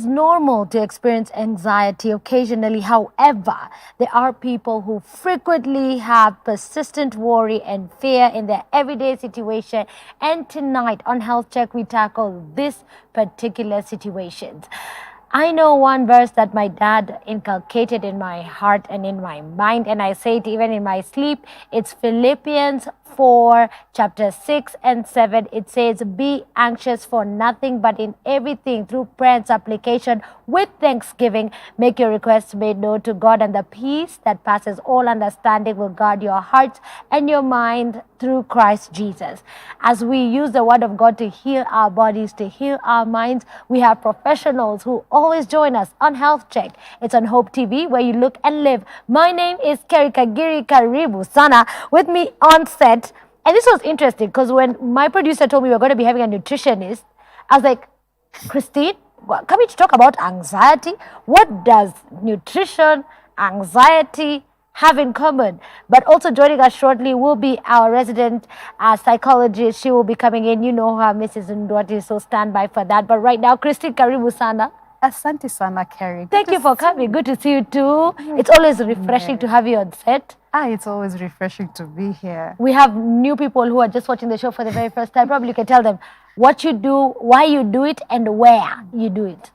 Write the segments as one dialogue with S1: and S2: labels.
S1: is normal to experience anxiety occasionally. However, there are people who frequently have persistent worry and fear in their everyday situation. And tonight on Health Check, we tackle this particular situations. I know one verse that my dad inculcated in my heart and in my mind, and I say it even in my sleep. It's Philippians 4, chapter 6 and 7. It says, "Be anxious for nothing, but in everything through prayer and supplication with thanksgiving, make your requests made known to God, and the peace that passes all understanding will guard your hearts and your mind through Christ Jesus." As we use the word of God to heal our bodies, to heal our minds, we have professionals who always join us on Health Check. It's on Hope TV, where you look and live. My name is Kerry Kagiri. Karibu sana. With me on set. And this was interesting because when my producer told me we were going to be having a nutritionist, I was like, Christine, coming to talk about anxiety? What does nutrition, anxiety have in common? But also joining us shortly will be our resident psychologist. She will be coming in. You know her, Mrs. Ndwati, so stand by for that. But right now, Christine, karibu sana.
S2: Asante sana, Kerry.
S1: Thank you for coming. Good to see you too. It's always refreshing to have you on set.
S2: It's always refreshing to be here.
S1: We have new people who are just watching the show for the very first time. Probably you can tell them what you do, why you do it, and where you do it.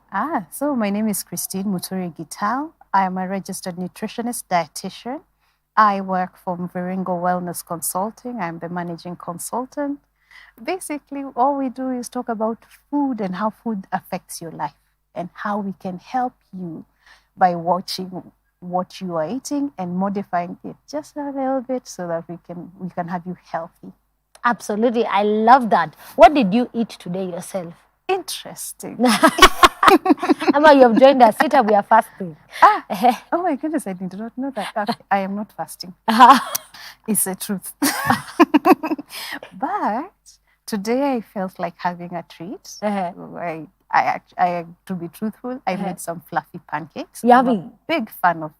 S2: So my name is Christine Muturi-Gitau. I am a registered nutritionist dietitian. I work for Muturi-Gitau Wellness Consulting. I'm the managing consultant. Basically, all we do is talk about food and how food affects your life, and how we can help you by watching what you are eating and modifying it just a little bit so that we can have you healthy.
S1: Absolutely. I love that. What did you eat today yourself?
S2: Interesting.
S1: Emma, you have joined us. Sit up, we are fasting.
S2: Oh my goodness, I did not know that. Okay, I am not fasting. It's the truth. But today I felt like having a treat. To be truthful, I made some fluffy pancakes.
S1: Yummy.
S2: I'm a big fan of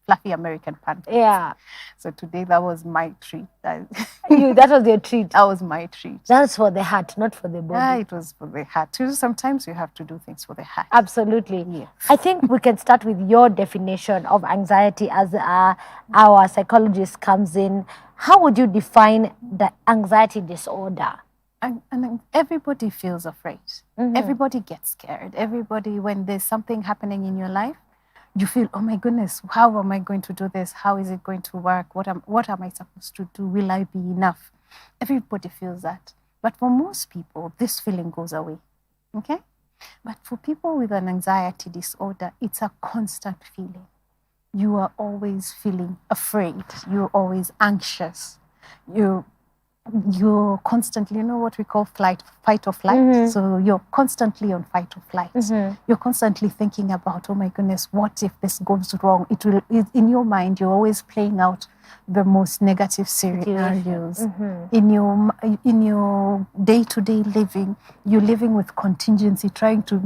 S2: fluffy American pancakes.
S1: Yeah.
S2: So today that was my treat.
S1: That was your treat.
S2: That was my treat.
S1: That's for the heart, not for the body.
S2: It was for the heart. Sometimes you have to do things for the heart.
S1: Absolutely.
S2: Yeah.
S1: I think we can start with your definition of anxiety as our psychologist comes in. How would you define the anxiety disorder?
S2: And everybody feels afraid. Mm-hmm. Everybody gets scared. Everybody, when there's something happening in your life, you feel, oh my goodness, how am I going to do this? How is it going to work? What am I supposed to do? Will I be enough? Everybody feels that. But for most people, this feeling goes away. Okay? But for people with an anxiety disorder, it's a constant feeling. You are always feeling afraid. You're always anxious. You're constantly, what we call fight or flight. Mm-hmm. So you're constantly on fight or flight. Mm-hmm. You're constantly thinking about, oh my goodness, what if this goes wrong? In your mind, you're always playing out the most negative scenarios. Mm-hmm. In your day-to-day living, you're living with contingency, trying to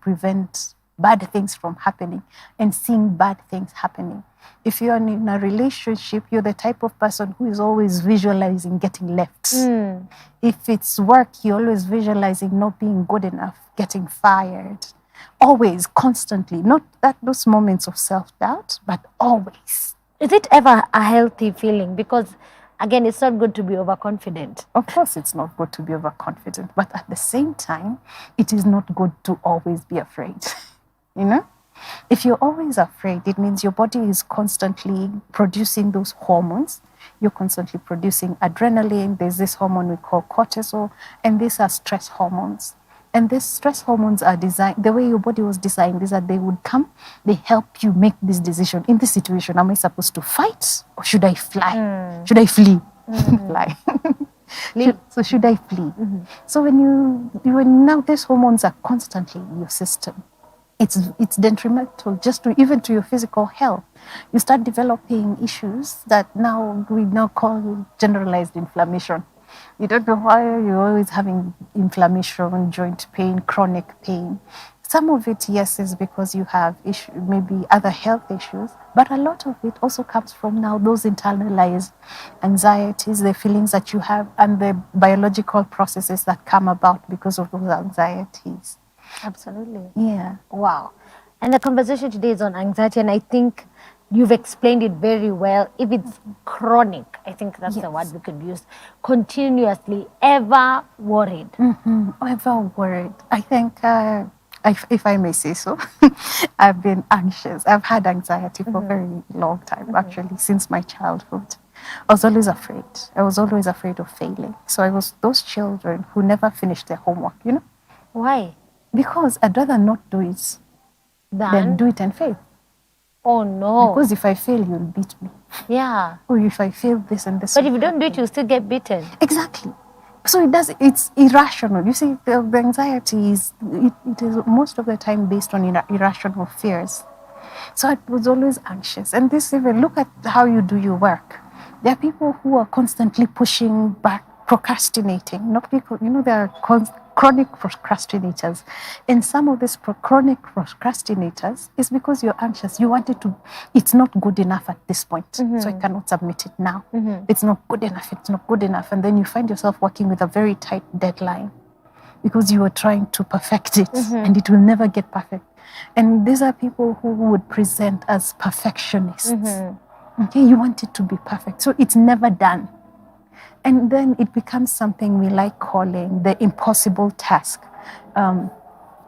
S2: prevent bad things from happening and seeing bad things happening. If you're in a relationship, you're the type of person who is always visualizing getting left. Mm. If it's work, you're always visualizing not being good enough, getting fired. Always, constantly. Not those moments of self-doubt, but always.
S1: Is it ever a healthy feeling? Because, again, it's not good to be overconfident.
S2: Of course, it's not good to be overconfident. But at the same time, it is not good to always be afraid. If you're always afraid, it means your body is constantly producing those hormones. You're constantly producing adrenaline. There's this hormone we call cortisol, and these are stress hormones. And these stress hormones are designed, the way your body was designed is that they would come, they help you make this decision. In this situation, am I supposed to fight or should I fly? Should I flee? Fly. So should I flee? Mm-hmm. So when now these hormones are constantly in your system, it's detrimental even to your physical health. You start developing issues that we now call generalized inflammation. You don't know why you're always having inflammation, joint pain, chronic pain. Some of it, yes, is because you have maybe other health issues, but a lot of it also comes from now those internalized anxieties, the feelings that you have, and the biological processes that come about because of those anxieties.
S1: Absolutely.
S2: Yeah.
S1: Wow. And the conversation today is on anxiety, and I think you've explained it very well. If it's chronic, I think that's the word
S2: Yes.
S1: we could use, continuously, ever worried.
S2: Ever worried. I think, if I may say so, I've been anxious. I've had anxiety for a very long time, actually, since my childhood. I was always afraid. I was always afraid of failing. So I was those children who never finished their homework,
S1: Why?
S2: because I'd rather not do it than do it and fail.
S1: Oh no.
S2: Because if I fail, you'll beat me.
S1: Yeah.
S2: Or if I fail this and this.
S1: But if you don't do it, you still get beaten.
S2: Exactly. So it's irrational. You see, the anxiety it is most of the time based on irrational fears. So I was always anxious. And this, even look at how you do your work. There are people who are constantly pushing back, procrastinating. Not people, there are chronic procrastinators. And some of these chronic procrastinators is because you're anxious. You want it to, it's not good enough at this point. So I cannot submit it now. It's not good enough. It's not good enough. And then you find yourself working with a very tight deadline because you are trying to perfect it and it will never get perfect. And these are people who would present as perfectionists. Okay, you want it to be perfect. So it's never done. And then it becomes something we like calling the impossible task.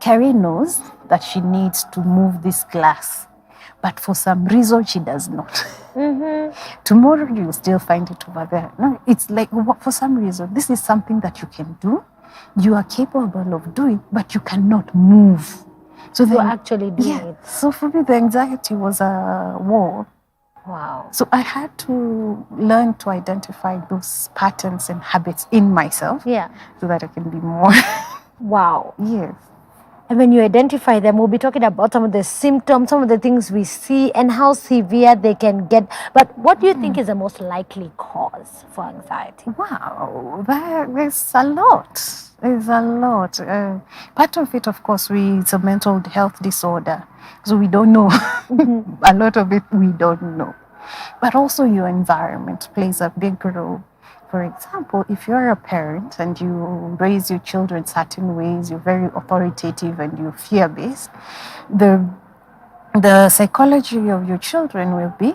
S2: Kerry knows that she needs to move this glass, but for some reason she does not. Tomorrow you'll still find it over there. No, it's like, for some reason, this is something that you can do, you are capable of doing, but you cannot move. So
S1: You're actually doing it.
S2: So for me, the anxiety was a wall.
S1: Wow.
S2: So I had to learn to identify those patterns and habits in myself.
S1: Yeah.
S2: So that I can be more.
S1: Wow.
S2: Yes.
S1: And when you identify them, we'll be talking about some of the symptoms, some of the things we see, and how severe they can get. But what do you think is the most likely cause for anxiety?
S2: Wow, there's a lot. There's a lot. Part of it, of course, it's a mental health disorder. So we don't know. A lot of it we don't know. But also your environment plays a big role. For example, if you're a parent and you raise your children certain ways, you're very authoritative and you're fear-based, the psychology of your children will be,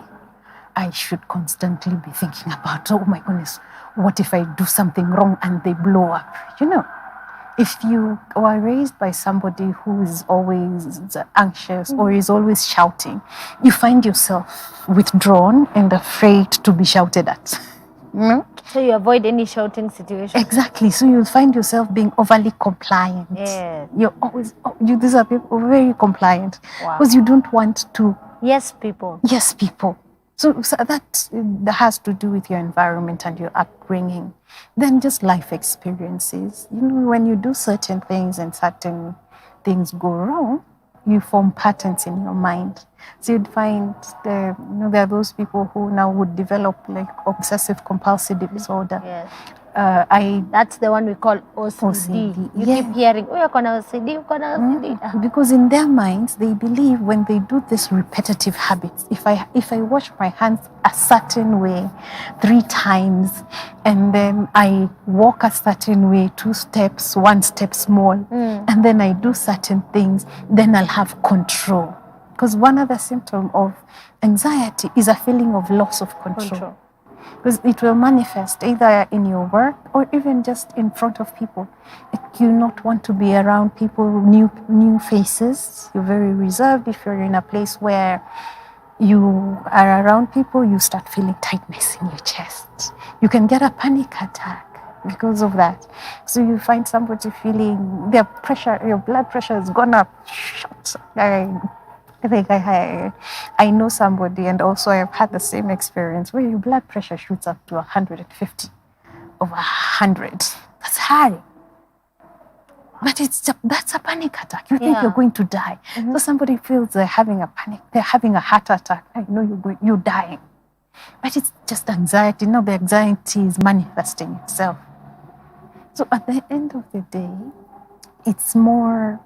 S2: I should constantly be thinking about, oh my goodness, what if I do something wrong and they blow up? If you are raised by somebody who is always anxious or is always shouting, you find yourself withdrawn and afraid to be shouted at.
S1: So you avoid any shouting situation.
S2: Exactly. So you'll find yourself being overly compliant.
S1: Yes.
S2: You're always, these are people very compliant.
S1: Wow.
S2: Because you don't want to.
S1: Yes, people.
S2: Yes, people. So that has to do with your environment and your upbringing. Then just life experiences. When you do certain things and certain things go wrong, you form patterns in your mind. So you'd find there are those people who now would develop like obsessive compulsive disorder.
S1: Yes.
S2: That's
S1: the one we call OCD. You keep hearing, oh, you're gonna OCD, you're gonna OCD.
S2: Because in their minds, they believe when they do this repetitive habits, if I wash my hands a certain way 3 times, and then I walk a certain way 2 steps, 1 step small, and then I do certain things, then I'll have control. Because one other symptom of anxiety is a feeling of loss of control. Because it will manifest either in your work or even just in front of people. You not want to be around people, new faces. You're very reserved. If you're in a place where you are around people, you start feeling tightness in your chest. You can get a panic attack because of that. So you find somebody feeling your blood pressure has gone up. I think I know somebody, and also I've had the same experience where your blood pressure shoots up to 150 over 100. That's high. But that's a panic attack. You think you're going to die. So somebody feels they're having a panic, they're having a heart attack. I know you're dying. But it's just anxiety. Now the anxiety is manifesting itself. So at the end of the day, it's more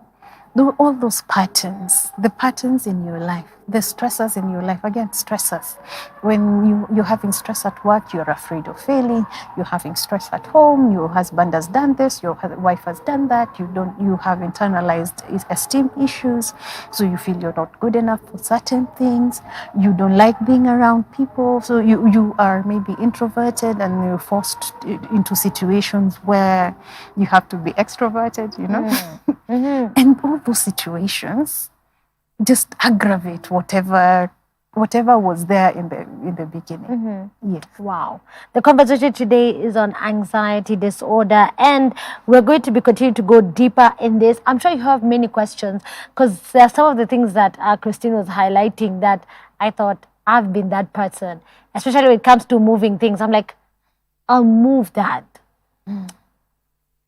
S2: all those patterns, the patterns in your life the stressors in your life, again, stressors. When you're having stress at work, you're afraid of failing. You're having stress at home. Your husband has done this. Your wife has done that. You have internalized esteem issues. So you feel you're not good enough for certain things. You don't like being around people. So you are maybe introverted and you're forced into situations where you have to be extroverted, And all those situations just aggravate whatever was there in the beginning. Yes.
S1: Wow. The conversation today is on anxiety disorder, and we're going to be continuing to go deeper in this. I'm sure you have many questions, because there are some of the things that Christine was highlighting that I thought, I've been that person, especially when it comes to moving things. I'm like, I'll move that,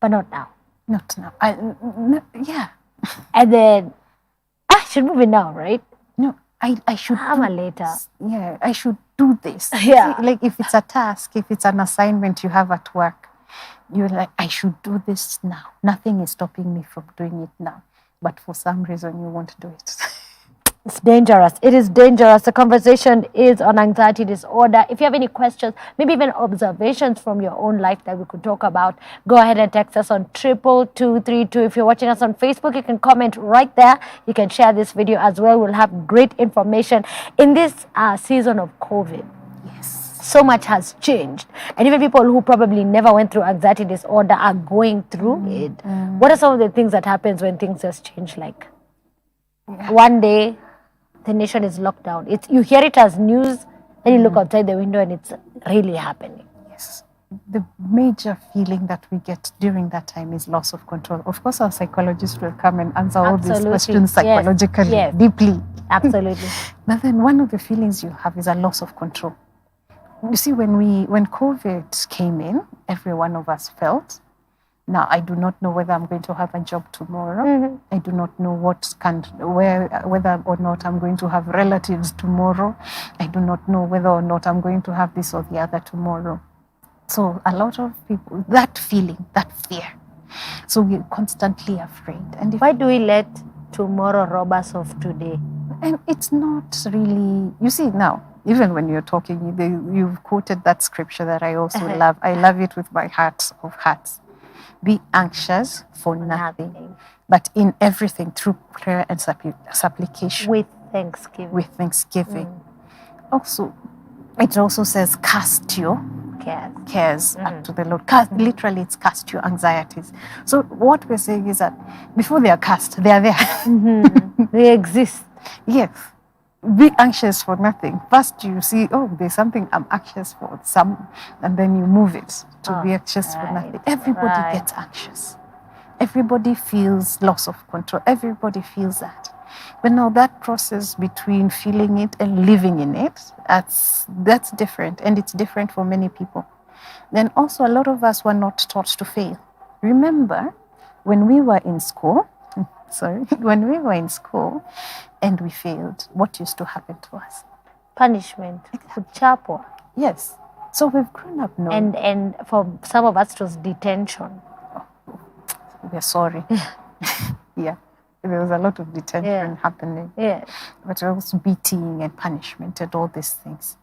S1: but not now.
S2: Not now. Yeah.
S1: And then I should move it now, right?
S2: No, I should.
S1: Later.
S2: Yeah, I should do this.
S1: Yeah.
S2: See, like if it's a task, if it's an assignment you have at work, you're like, I should do this now. Nothing is stopping me from doing it now. But for some reason, you won't do it.
S1: It's dangerous. It is dangerous. The conversation is on anxiety disorder. If you have any questions, maybe even observations from your own life that we could talk about, go ahead and text us on 22232. If you're watching us on Facebook, you can comment right there. You can share this video as well. We'll have great information. In this season of COVID,
S2: Yes.
S1: so much has changed. And even people who probably never went through anxiety disorder are going through it. What are some of the things that happens when things just change? Like one day, the nation is locked down. You hear it as news, then you look outside the window and it's really happening.
S2: Yes. The major feeling that we get during that time is loss of control. Of course, our psychologist will come and answer all these questions psychologically, deeply.
S1: Absolutely.
S2: But then one of the feelings you have is a loss of control. You see, when COVID came in, every one of us felt, now, I do not know whether I'm going to have a job tomorrow. I do not know whether or not I'm going to have relatives tomorrow. I do not know whether or not I'm going to have this or the other tomorrow. So a lot of people, that feeling, that fear. So we're constantly afraid. And
S1: why do we let tomorrow rob us of today?
S2: And it's not really, you see now, even when you're talking, you've quoted that scripture that I also love. I love it with my heart of hearts. Be anxious for nothing, but in everything through prayer and supplication.
S1: With thanksgiving.
S2: Also, it also says cast your cares up to the Lord. Literally, it's cast your anxieties. So what we're saying is that before they are cast, they are there.
S1: They exist.
S2: Yes. Be anxious for nothing. First you see, there's something I'm anxious for, and then you move it to be anxious for nothing. Everybody gets anxious. Everybody feels loss of control. Everybody feels that. But now that process between feeling it and living in it, that's different, and it's different for many people. Then also a lot of us were not taught to fail. Remember, when we were in school, and we failed, what used to happen to us?
S1: Punishment. Kuchapwa.
S2: Yes. So we've grown up knowing.
S1: And for some of us, it was detention.
S2: We're sorry. Yeah. There was a lot of detention happening.
S1: Yeah.
S2: But also beating and punishment and all these things.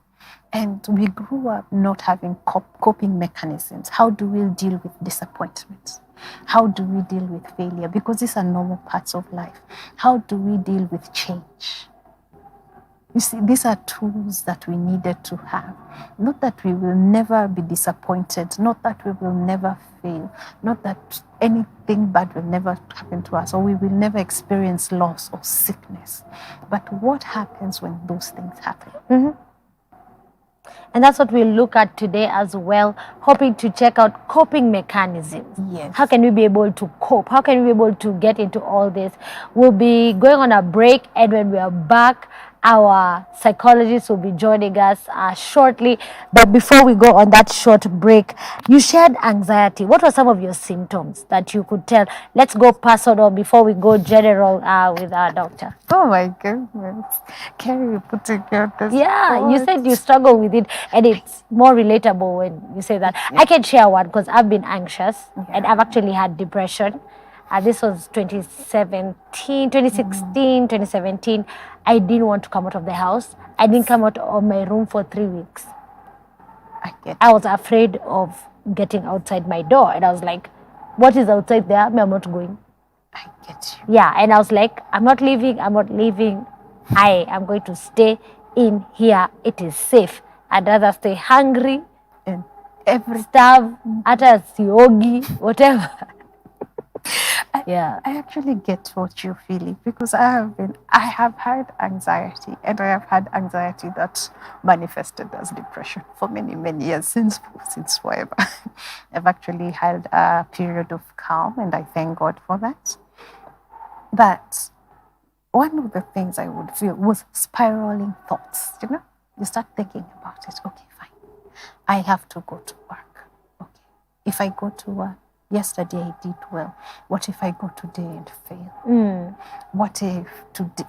S2: And we grew up not having coping mechanisms. How do we deal with disappointment? How do we deal with failure? Because these are normal parts of life. How do we deal with change? You see, these are tools that we needed to have. Not that we will never be disappointed, not that we will never fail, not that anything bad will never happen to us, or we will never experience loss or sickness. But what happens when those things happen?
S1: And that's what we'll look at today as well, hoping to check out coping mechanisms.
S2: Yes.
S1: How can we be able to cope? How can we be able to get into all this? We'll be going on a break, and when we are back, our psychologist will be joining us shortly. But before we go on that short break, you shared anxiety. What were some of your symptoms that you could tell? Let's go personal before we go general with our doctor.
S2: Oh my goodness. Kerry, you put together this.
S1: Yeah, you said you struggle with it, and it's more relatable when you say that. I can share one because I've been anxious and I've actually had depression. This was 2017. I didn't want to come out of the house. I didn't come out of my room for 3 weeks. I was afraid of getting outside my door. And I was like, what is outside there? I'm not going.
S2: I get you.
S1: Yeah, and I was like, I'm not leaving. I am going to stay in here. It is safe. I'd rather stay hungry
S2: And
S1: starve, ata siogi, whatever. Yeah.
S2: I actually get what you're feeling, because I have had anxiety, and I have had anxiety that manifested as depression for many, many years, since forever. I've actually had a period of calm, and I thank God for that. But one of the things I would feel was spiraling thoughts, You start thinking about it. Okay, fine. I have to go to work. Okay. If I go to work, yesterday I did well. What if I go today and fail? What if today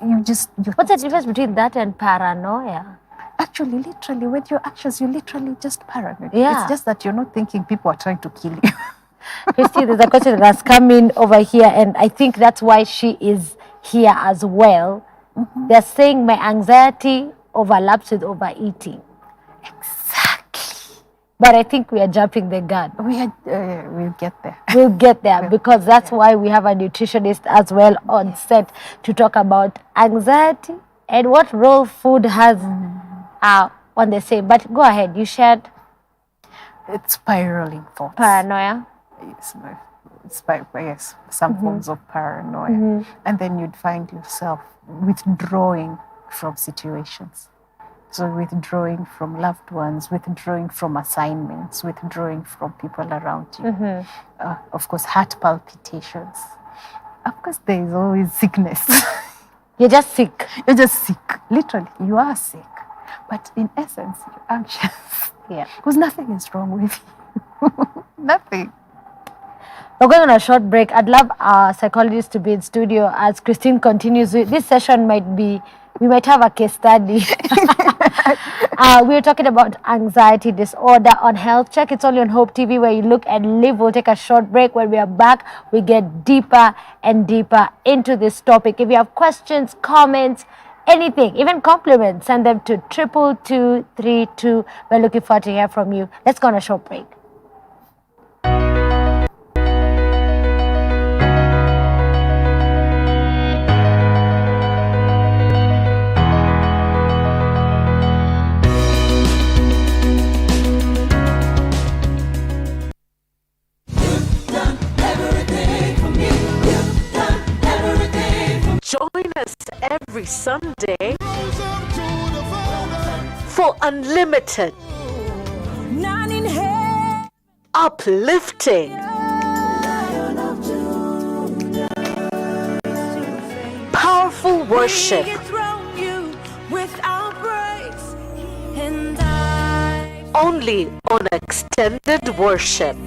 S1: What's the difference between that and paranoia?
S2: Actually, literally, with your actions, you're literally just paranoid.
S1: Yeah.
S2: It's just that you're not thinking people are trying to kill you.
S1: Christy, there's a question that has come in over here, and I think that's why she is here as well. They're saying my anxiety overlaps with overeating.
S2: Exactly.
S1: But I think we are jumping the gun.
S2: We'll get there.
S1: We'll get there, because that's why we have a nutritionist as well on set to talk about anxiety and what role food has on the same. But go ahead, you shared
S2: It's spiraling thoughts.
S1: paranoia.
S2: Yes, some forms of paranoia. And then you'd find yourself withdrawing from situations. So withdrawing from loved ones, withdrawing from assignments, withdrawing from people around you. Of course, heart palpitations. Of course, there is always sickness.
S1: You're just sick.
S2: You're just sick. Literally, you are sick. But in essence, you're anxious.
S1: Yeah.
S2: Because nothing is wrong with you. Nothing.
S1: We're going on a short break. I'd love our psychologist to be in studio as Christine continues. This session we might have a case study. We're talking about anxiety disorder on Health Check. It's only on Hope TV, where you look and live. We'll take a short break. When we are back, we get deeper and deeper into this topic. If you have questions, comments, anything, even compliments, send them to 22232. We're looking forward to hear from you. Let's go on a short break.
S3: Join us every Sunday for unlimited, uplifting, powerful worship, only on Extended Worship.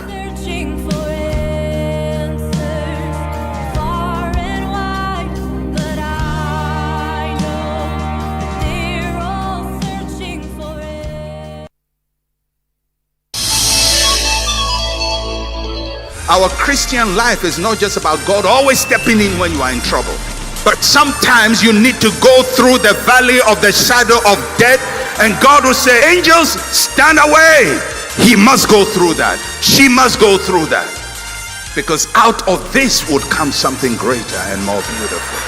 S4: Our Christian life is not just about God always stepping in when you are in trouble. But sometimes you need to go through the valley of the shadow of death, and God will say, angels, stand away. He must go through that. She must go through that. Because out of this would come something greater and more beautiful.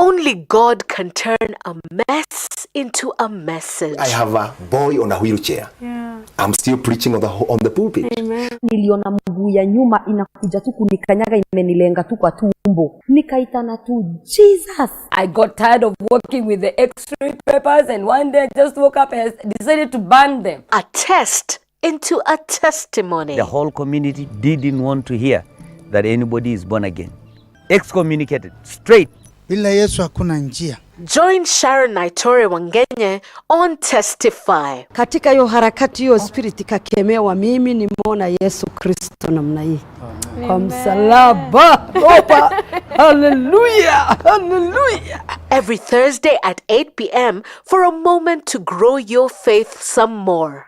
S3: Only God can turn a mess into a message.
S5: I have a boy on a wheelchair.
S6: Yeah.
S5: I'm still preaching on the pulpit.
S6: Amen.
S7: Niliona mguu ya nyuma inakuja tu kunikanyaga, imenilenga tu kwa tumbo, nikaitana tu Jesus.
S8: I got tired of working with the x-ray papers, and one day I just woke up and decided to burn them.
S3: A test into a testimony.
S9: The whole community didn't want to hear that anybody is born again. Excommunicated straight.
S10: Bila Yesu hakuna njia.
S3: Join Sharon Naitore Wangenye on Testify.
S6: Katika hiyo harakati hiyo spirit ikakemewa, mimi nimeona Yesu Kristo namna hii kwa msalaba. Opa, hallelujah, hallelujah.
S3: Every Thursday at 8 p.m. for a moment to grow your faith some more.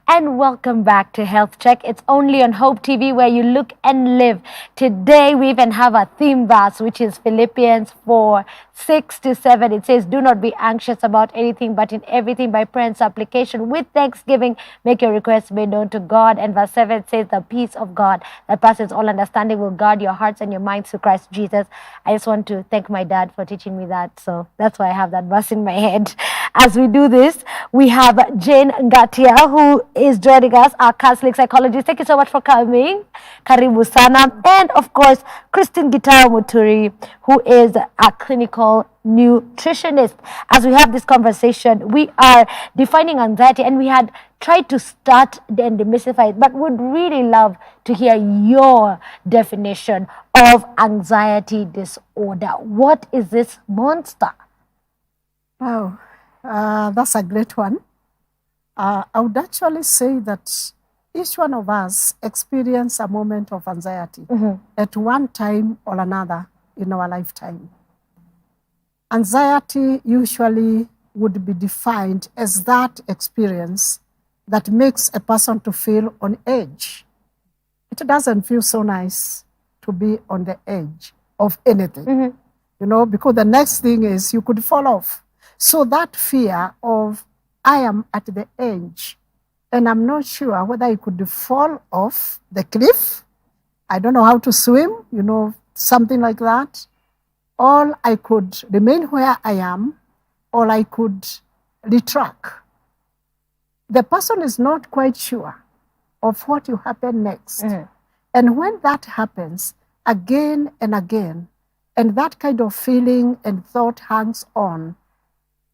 S1: And welcome back to Health Check. It's only on Hope TV where you look and live. Today we even have a theme verse, which is Philippians 4:6-7. It says, do not be anxious about anything, but in everything by prayer and supplication with thanksgiving make your requests made known to God. And verse 7 says, the peace of God that passes all understanding will guard your hearts and your minds through Christ Jesus. I just want to thank my dad for teaching me that. So that's why I have that verse in my head. As we do this, we have Jane Ngatia, who is joining us, our counseling psychologist. Thank you so much for coming. Karibu sana. And of course, Muturi-Gitau, who is a clinical nutritionist. As we have this conversation, we are defining anxiety, and we had tried to start and demystify it, but would really love to hear your definition of anxiety disorder. What is this monster?
S10: Wow, that's a great one. I would actually say that each one of us experience a moment of anxiety at one time or another in our lifetime. Anxiety usually would be defined as that experience that makes a person to feel on edge. It doesn't feel so nice to be on the edge of anything, you know, because the next thing is you could fall off. So that fear of I am at the edge and I'm not sure whether I could fall off the cliff. I don't know how to swim, you know, something like that. Or I could remain where I am, or I could retract. The person is not quite sure of what will happen next. And when that happens again and again, and that kind of feeling and thought hangs on,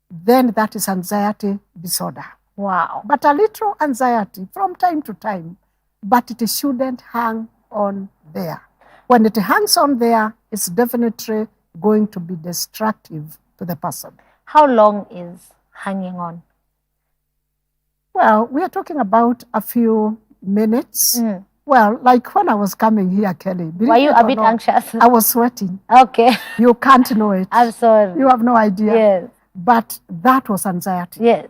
S10: then that is anxiety disorder.
S1: Wow.
S10: But a little anxiety from time to time, but it shouldn't hang on there. When it hangs on there, it's definitely going to be destructive to the person.
S1: How long is hanging on?
S10: Well, we are talking about a few minutes. Well, like when I was coming here, Kelly.
S1: Were you a bit anxious?
S10: I was sweating.
S1: Okay.
S10: You can't know it.
S1: I'm sorry.
S10: You have no idea.
S1: Yes.
S10: But that was anxiety.
S1: Yes.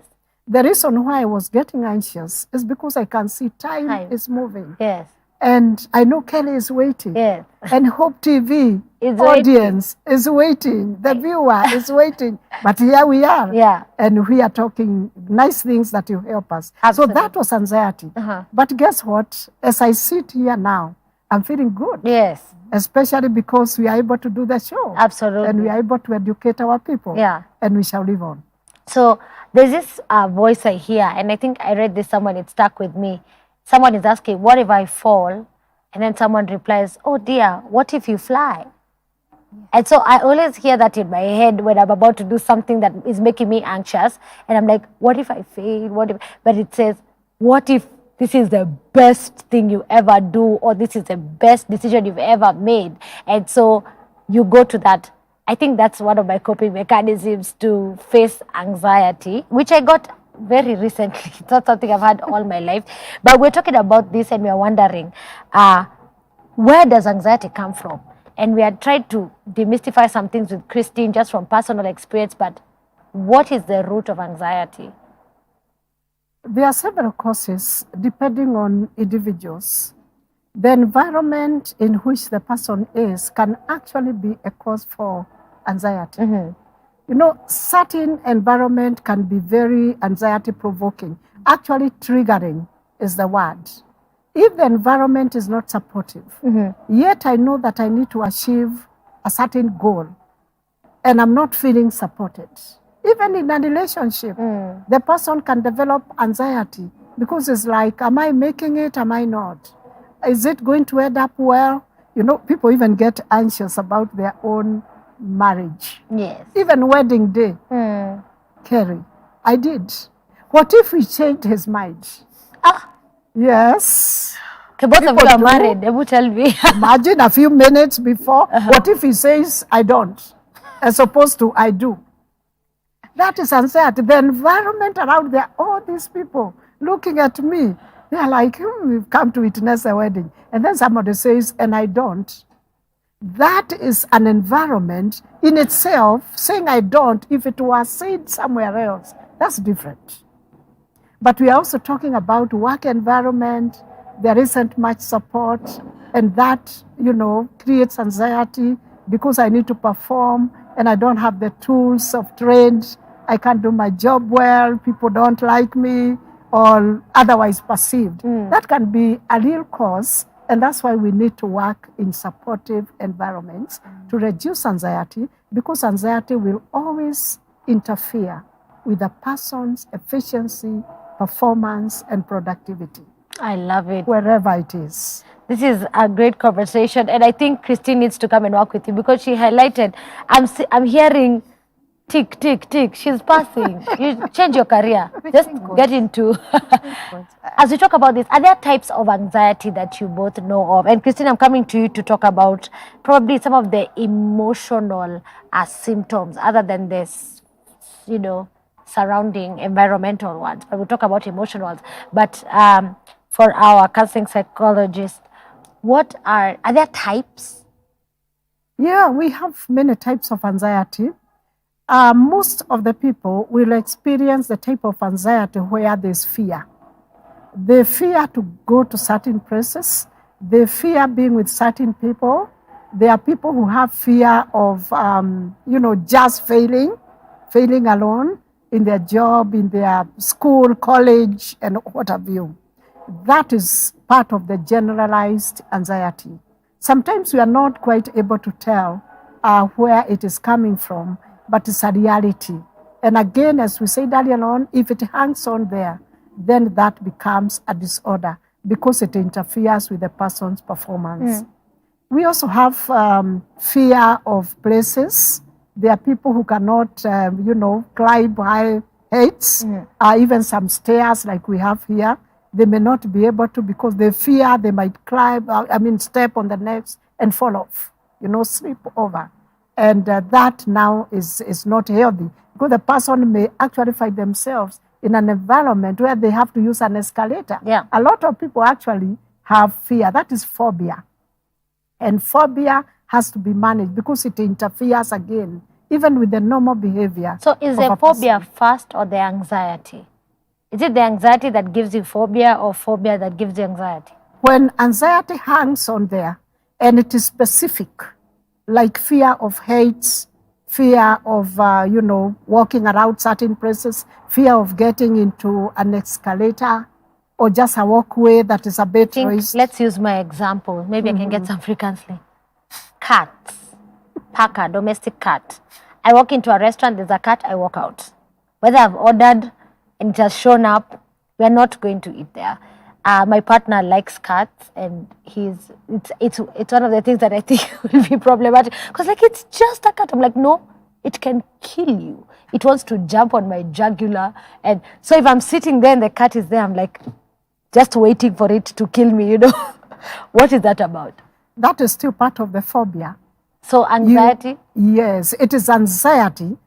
S10: The reason why I was getting anxious is because I can see time is moving.
S1: Yes.
S10: And I know Kelly is waiting.
S1: Yes.
S10: And Hope TV audience is waiting. The viewer is waiting. But here we are.
S1: Yeah.
S10: And we are talking nice things that will help us.
S1: Absolutely.
S10: So that was anxiety. But guess what? As I sit here now, I'm feeling good.
S1: Yes.
S10: Especially because we are able to do the show.
S1: Absolutely.
S10: And we are able to educate our people.
S1: Yeah.
S10: And we shall live on.
S1: So there's this voice I hear, and I think I read this somewhere, it stuck with me. Someone is asking, what if I fall? And then someone replies, oh dear, what if you fly? And so I always hear that in my head when I'm about to do something that is making me anxious. And I'm like, what if I fail? What if? But it says, what if this is the best thing you ever do, or this is the best decision you've ever made? And so you go to that. I think that's one of my coping mechanisms to face anxiety, which I got very recently. It's not something I've had all my life. But we're talking about this and we're wondering, where does anxiety come from? And we had tried to demystify some things with Christine just from personal experience, but what is the root of anxiety?
S10: There are several causes depending on individuals. The environment in which the person is can actually be a cause for anxiety. You know, certain environment can be very anxiety provoking. Actually triggering is the word. If the environment is not supportive, yet I know that I need to achieve a certain goal and I'm not feeling supported, Even in a relationship, the person can develop anxiety because it's like, am I making it? Am I not? Is it going to end up well? You know, people even get anxious about their own marriage.
S1: Yes.
S10: Even wedding day. Kerry, I did. What if he changed his mind? Yes.
S1: Okay, both of you are married. They will tell me.
S10: Imagine a few minutes before. What if he says, I don't, as opposed to I do? That is anxiety. The environment around there, all these people looking at me, they are like, we've come to witness a wedding. And then somebody says, and I don't. That is an environment in itself. Saying I don't, if it was said somewhere else, that's different. But we are also talking about work environment. There isn't much support, and that, you know, creates anxiety because I need to perform and I don't have the tools of trade. I can't do my job well. People don't like me, or otherwise perceived. That can be a real cause, and that's why we need to work in supportive environments to reduce anxiety, because anxiety will always interfere with a person's efficiency, performance, and productivity.
S1: I love it.
S10: Wherever it is.
S1: This is a great conversation, and I think Christine needs to come and work with you because she highlighted, I'm hearing tick, tick, tick. She's passing. You change your career. Just get into. As we talk about this, are there types of anxiety that you both know of? And Christine, I'm coming to you to talk about probably some of the emotional symptoms other than this, you know, surrounding environmental ones. But we'll talk about emotional ones. But for our counseling psychologist, are there types?
S10: Yeah, we have many types of anxiety. Most of the people will experience the type of anxiety where there's fear. They fear to go to certain places. They fear being with certain people. There are people who have fear of, just failing alone in their job, in their school, college, and what have you. That is part of the generalized anxiety. Sometimes we are not quite able to tell where it is coming from, but it's a reality. And again, as we said earlier on, if it hangs on there, then that becomes a disorder because it interferes with the person's performance. We also have fear of places. There are people who cannot, climb high heights, even some stairs like we have here. They may not be able to because they fear they might step on the next and fall off, slip over. And that now is not healthy because the person may actually find themselves in an environment where they have to use an escalator.
S1: Yeah.
S10: A lot of people actually have fear. That is phobia. And phobia has to be managed because it interferes again, even with the normal behavior.
S1: So is the phobia first or the anxiety? Is it the anxiety that gives you phobia or phobia that gives you anxiety?
S10: When anxiety hangs on there and it is specific, like fear of heights, fear of, walking around certain places, fear of getting into an escalator or just a walkway that is a bit raised.
S1: Let's use my example. Maybe I can get some free counseling. Cats, Packer, domestic cat. I walk into a restaurant, there's a cat, I walk out. Whether I've ordered and it has shown up, we're not going to eat there. My partner likes cats, and it's one of the things that I think will be problematic because it's just a cat. I'm like, no, it can kill you. It wants to jump on my jugular, and so if I'm sitting there and the cat is there, I'm like just waiting for it to kill me. What is that about?
S10: That is still part of the phobia.
S1: So anxiety?
S10: Yes, it is anxiety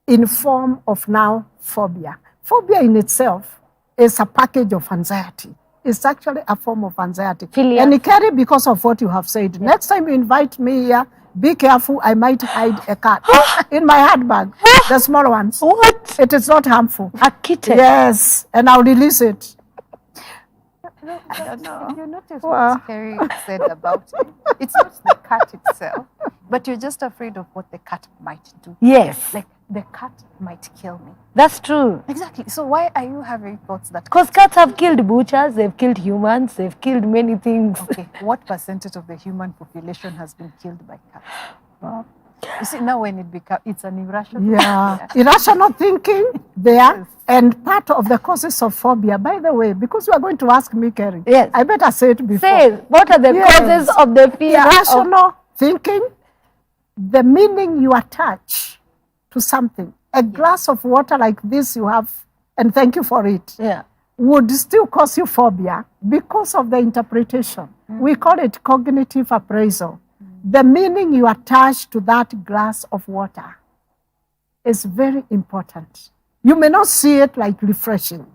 S10: in form of now phobia. Phobia in itself is a package of anxiety. It's actually a form of anxiety. And it carry because of what you have said. Yeah. Next time you invite me here, be careful, I might hide a cat in my handbag, the small ones.
S1: What?
S10: It is not harmful.
S1: A kitten?
S10: Yes, and I'll release it.
S2: I don't know. If you notice what Kerry said about it, it's not the cat itself, but you're just afraid of what the cat might do.
S1: Yes.
S2: Like the cat might kill me.
S1: That's true.
S2: Exactly. So why are you having thoughts that...
S1: Because cats have killed butchers, they've killed humans, they've killed many things.
S2: Okay, what percentage of the human population has been killed by cats? You see, now when it's an irrational.
S10: Yeah, irrational thinking there,
S2: Yes.
S10: and part of the causes of phobia. By the way, because you are going to ask me, Kerry,
S1: Yes.
S10: I better say it before.
S1: Say, what are the
S10: Yes.
S1: causes of the fear of
S10: Irrational thinking, the meaning you attach to something. A glass of water like this you have, and thank you for it,
S1: yeah.
S10: would still cause you phobia because of the interpretation. We call it cognitive appraisal. The meaning you attach to that glass of water is very important. You may not see it like refreshing.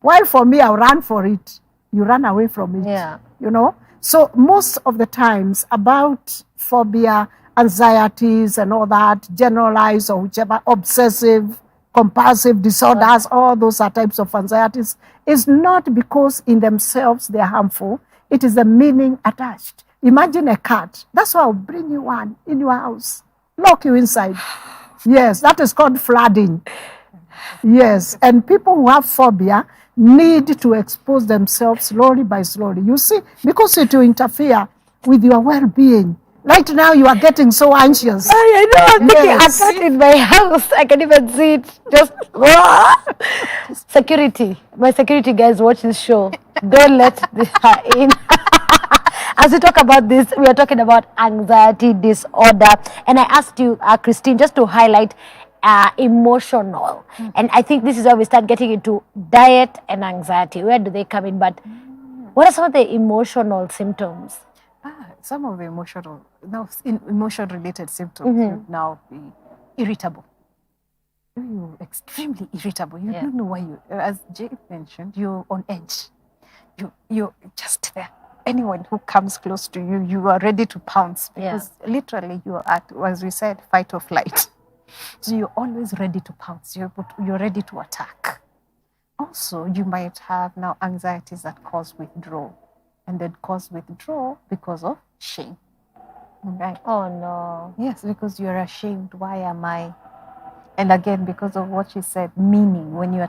S10: While for me, I'll run for it. You run away from it.
S1: Yeah.
S10: You know? So most of the times about phobia, anxieties and all that, generalized or whichever, obsessive, compulsive disorders, all those are types of anxieties, is not because in themselves they are harmful. It is the meaning attached. Imagine a cat. That's why I'll bring you one in your house. Lock you inside. Yes, that is called flooding. Yes, and people who have phobia need to expose themselves slowly by slowly. You see, because it will interfere with your well-being. Right now, you are getting so anxious.
S1: I know, I'm thinking
S10: Yes.
S1: a cat in my house. I can even see it. Just security. My security guys watch this show. Don't let her in. As we talk about this, we are talking about anxiety disorder. And I asked you, Christine, just to highlight emotional. And I think this is where we start getting into diet and anxiety. Where do they come in? But what are some of the emotional symptoms?
S2: Some of the emotion-related symptoms would now be irritable. You're extremely irritable. You don't know why as Jay mentioned, you're on edge. You're just there. Anyone who comes close to you, you are ready to pounce because literally you are at, as we said, fight or flight. So you're always ready to pounce. You're ready to attack. Also, you might have now anxieties that cause withdrawal, and then cause withdrawal because of shame. Right?
S1: Oh no.
S2: Yes, because you're ashamed. Why am I? And again, because of what you said, meaning, when you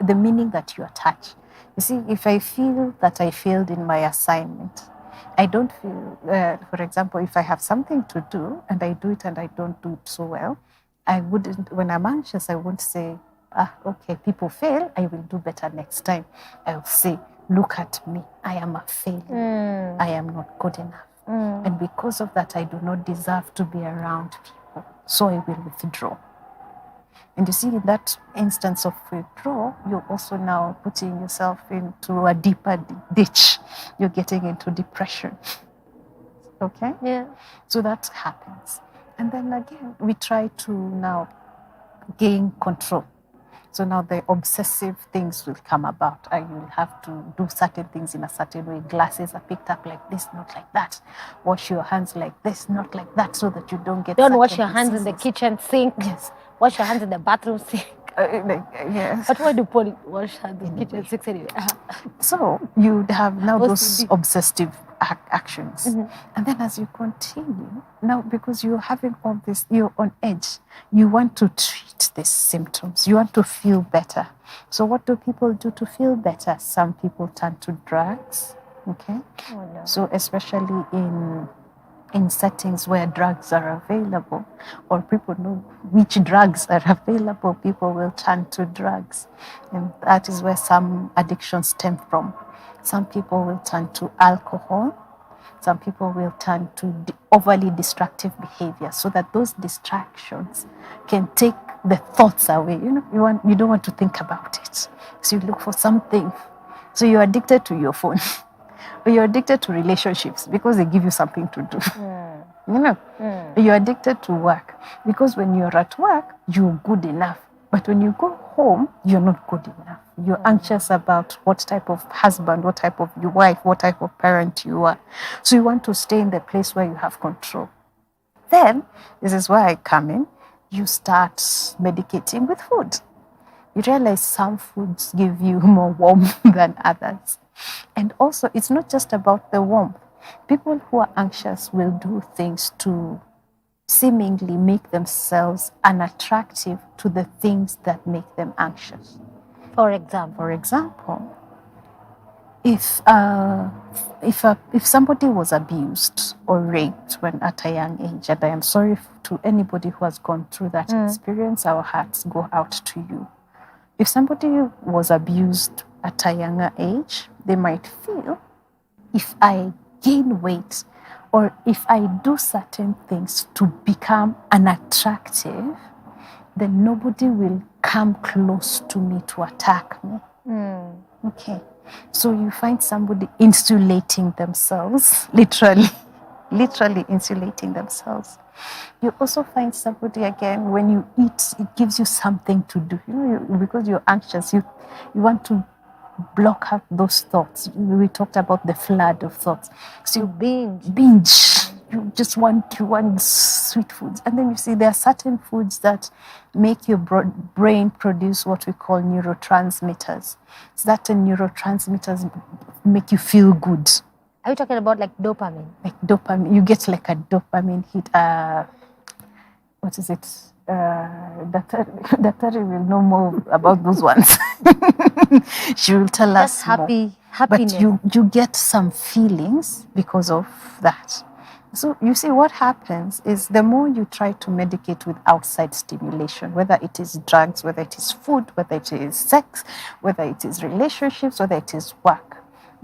S2: the meaning that you attach. You see, if I feel that I failed in my assignment, I don't feel, for example, if I have something to do and I do it and I don't do it so well, I wouldn't, when I'm anxious, I won't say, okay, people fail, I will do better next time. I'll say, look at me, I am a failure. I am not good enough. And because of that, I do not deserve to be around people. So I will withdraw. And you see, in that instance of withdrawal, you're also now putting yourself into a deeper ditch. You're getting into depression. Okay?
S1: Yeah.
S2: So that happens. And then again, we try to now gain control. So now the obsessive things will come about. You'll have to do certain things in a certain way. Glasses are picked up like this, not like that. Wash your hands like this, not like that, so that you don't get
S1: Don't wash
S2: certain
S1: your hands in the
S2: diseases.
S1: kitchen sink.
S2: Yes.
S1: Wash your hands in the bathroom sink.
S2: Yes.
S1: But why do people wash hands in the kitchen sinks anyway?
S2: So you have now those
S1: OCD.
S2: obsessive actions. And then as you continue, now because you're having all this, you're on edge, you want to treat these symptoms. You want to feel better. So what do people do to feel better? Some people turn to drugs. Okay.
S1: Oh, no.
S2: So especially in settings where drugs are available, or people know which drugs are available, people will turn to drugs. And that is where some addictions stem from. Some people will turn to alcohol. Some people will turn to overly destructive behavior, so that those distractions can take the thoughts away. You know, you don't want to think about it. So you look for something. So you're addicted to your phone. Or you're addicted to relationships because they give you something to do. You know, you're addicted to work because when you're at work, you're good enough. But when you go home, you're not good enough. You're anxious about what type of husband, what type of your wife, what type of parent you are. So you want to stay in the place where you have control. Then, this is where I come in, you start medicating with food. You realize some foods give you more warmth than others. And also, it's not just about the warmth. People who are anxious will do things to seemingly make themselves unattractive to the things that make them anxious.
S1: For example.
S2: For example, If somebody was abused or raped when at a young age, and I am sorry to anybody who has gone through that experience, our hearts go out to you. If somebody was abused at a younger age, they might feel, if I gain weight or if I do certain things to become unattractive, then nobody will come close to me to attack me. Okay. So you find somebody insulating themselves, literally insulating themselves. You also find somebody, again, when you eat, it gives you something to do. Because you're anxious, you want to block out those thoughts. We talked about the flood of thoughts. So you binge. You just want sweet foods. And then you see there are certain foods that make your brain produce what we call neurotransmitters. Certain neurotransmitters make you feel good.
S1: Are you talking about like dopamine?
S2: Like dopamine. You get like a dopamine hit. What is it? Datari will know more about those ones. She will tell us
S1: happiness.
S2: But you get some feelings because of that. So you see, what happens is the more you try to medicate with outside stimulation, whether it is drugs, whether it is food, whether it is sex, whether it is relationships, whether it is work,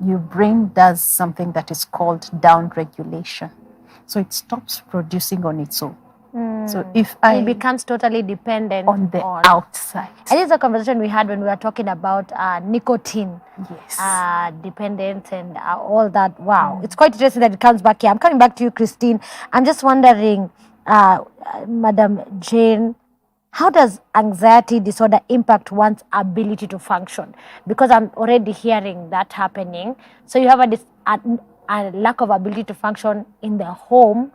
S2: your brain does something that is called down regulation. So it stops producing on its own. So if
S1: it becomes totally dependent
S2: on the outside.
S1: And this is a conversation we had when we were talking about nicotine.
S2: Yes.
S1: Dependence and all that. Wow. It's quite interesting that it comes back here. I'm coming back to you, Christine. I'm just wondering, Madam Jane, how does anxiety disorder impact one's ability to function? Because I'm already hearing that happening. So you have a lack of ability to function in the home,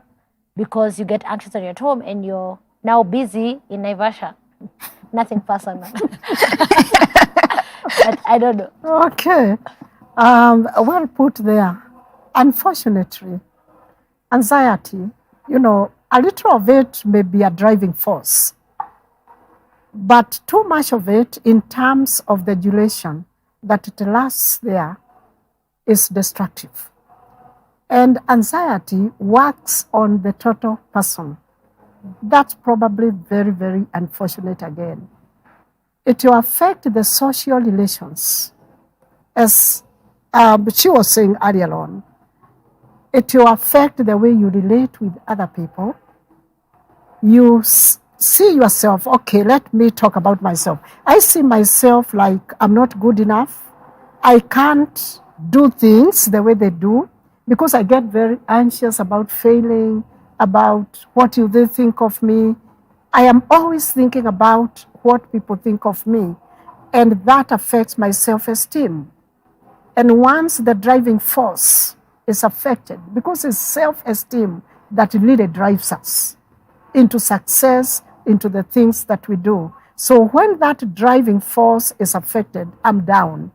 S1: because you get anxious when you're at home and you're now busy in Naivasha. Nothing personal. But I don't know.
S10: Okay. Well put there. Unfortunately, anxiety, a little of it may be a driving force, but too much of it in terms of the duration that it lasts there is destructive. And anxiety works on the total person. That's probably very, very unfortunate again. It will affect the social relations. As she was saying earlier on, it will affect the way you relate with other people. You see yourself, okay, let me talk about myself. I see myself like I'm not good enough. I can't do things the way they do, because I get very anxious about failing, about what will they think of me. I am always thinking about what people think of me, and that affects my self-esteem. And once the driving force is affected, because it's self-esteem that really drives us into success, into the things that we do. So when that driving force is affected, I'm down,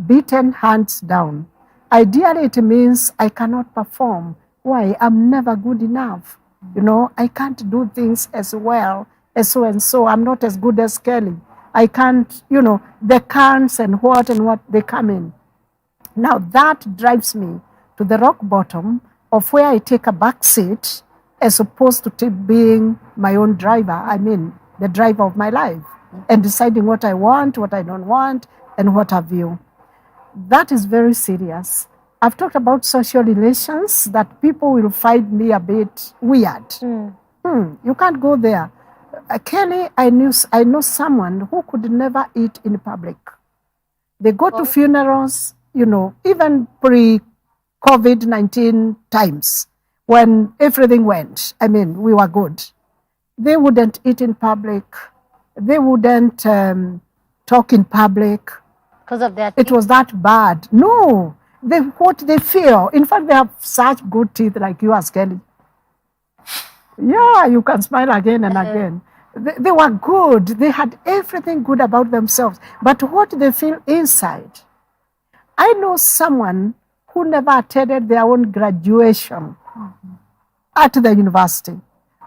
S10: beaten hands down. Ideally, it means I cannot perform. Why? I'm never good enough. I can't do things as well as so and so. I'm not as good as Kelly. I can't, the cans and what they come in. Now that drives me to the rock bottom of where I take a back seat as opposed to being my own driver. The driver of my life, and deciding what I want, what I don't want, and what have you. That is very serious. I've talked about social relations, that people will find me a bit weird. You can't go there. Kelly, I know someone who could never eat in public. They go to funerals, even pre-COVID-19 times, when everything went. We were good. They wouldn't eat in public. They wouldn't talk in public.
S1: Because of that?
S10: It was that bad. No, what they feel. In fact, they have such good teeth like you as Kelly. Yeah, you can smile again and again. They were good. They had everything good about themselves. But what they feel inside. I know someone who never attended their own graduation at the university.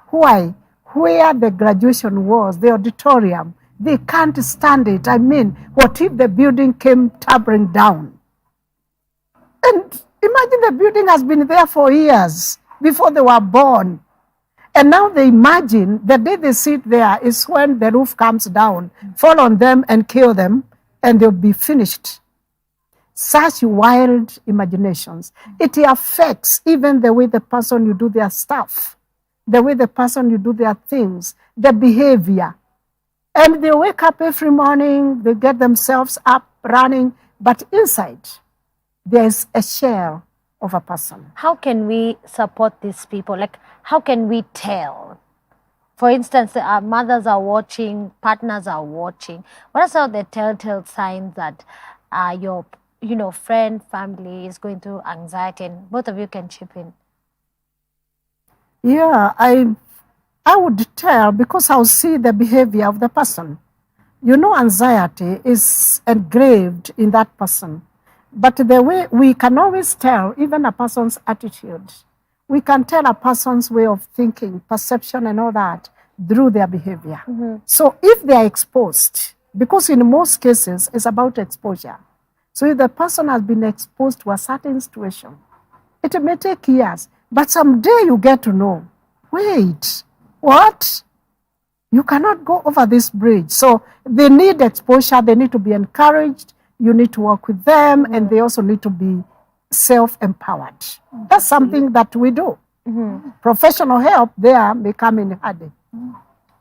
S10: Why? Where the graduation was, the auditorium, they can't stand it. What if the building came tumbling down? And imagine the building has been there for years before they were born. And now they imagine the day they sit there is when the roof comes down, fall on them and kill them, and they'll be finished. Such wild imaginations. It affects even the way the person you do their stuff, the way the person you do their things, the behavior. And they wake up every morning, they get themselves up, running, but inside, there's a shell of a person.
S1: How can we support these people? Like, how can we tell? For instance, our mothers are watching, partners are watching. What are some of the telltale signs that your friend, family is going through anxiety? And both of you can chip in.
S10: Yeah, I would tell because I'll see the behavior of the person. Anxiety is engraved in that person. But the way we can always tell, even a person's attitude, we can tell a person's way of thinking, perception and all that through their behavior. So if they are exposed, because in most cases it's about exposure. So if the person has been exposed to a certain situation, it may take years, but someday you get to know, wait, what? You cannot go over this bridge. So they need exposure, they need to be encouraged, you need to work with them, and they also need to be self-empowered. That's something that we do. Professional help there may come in handy.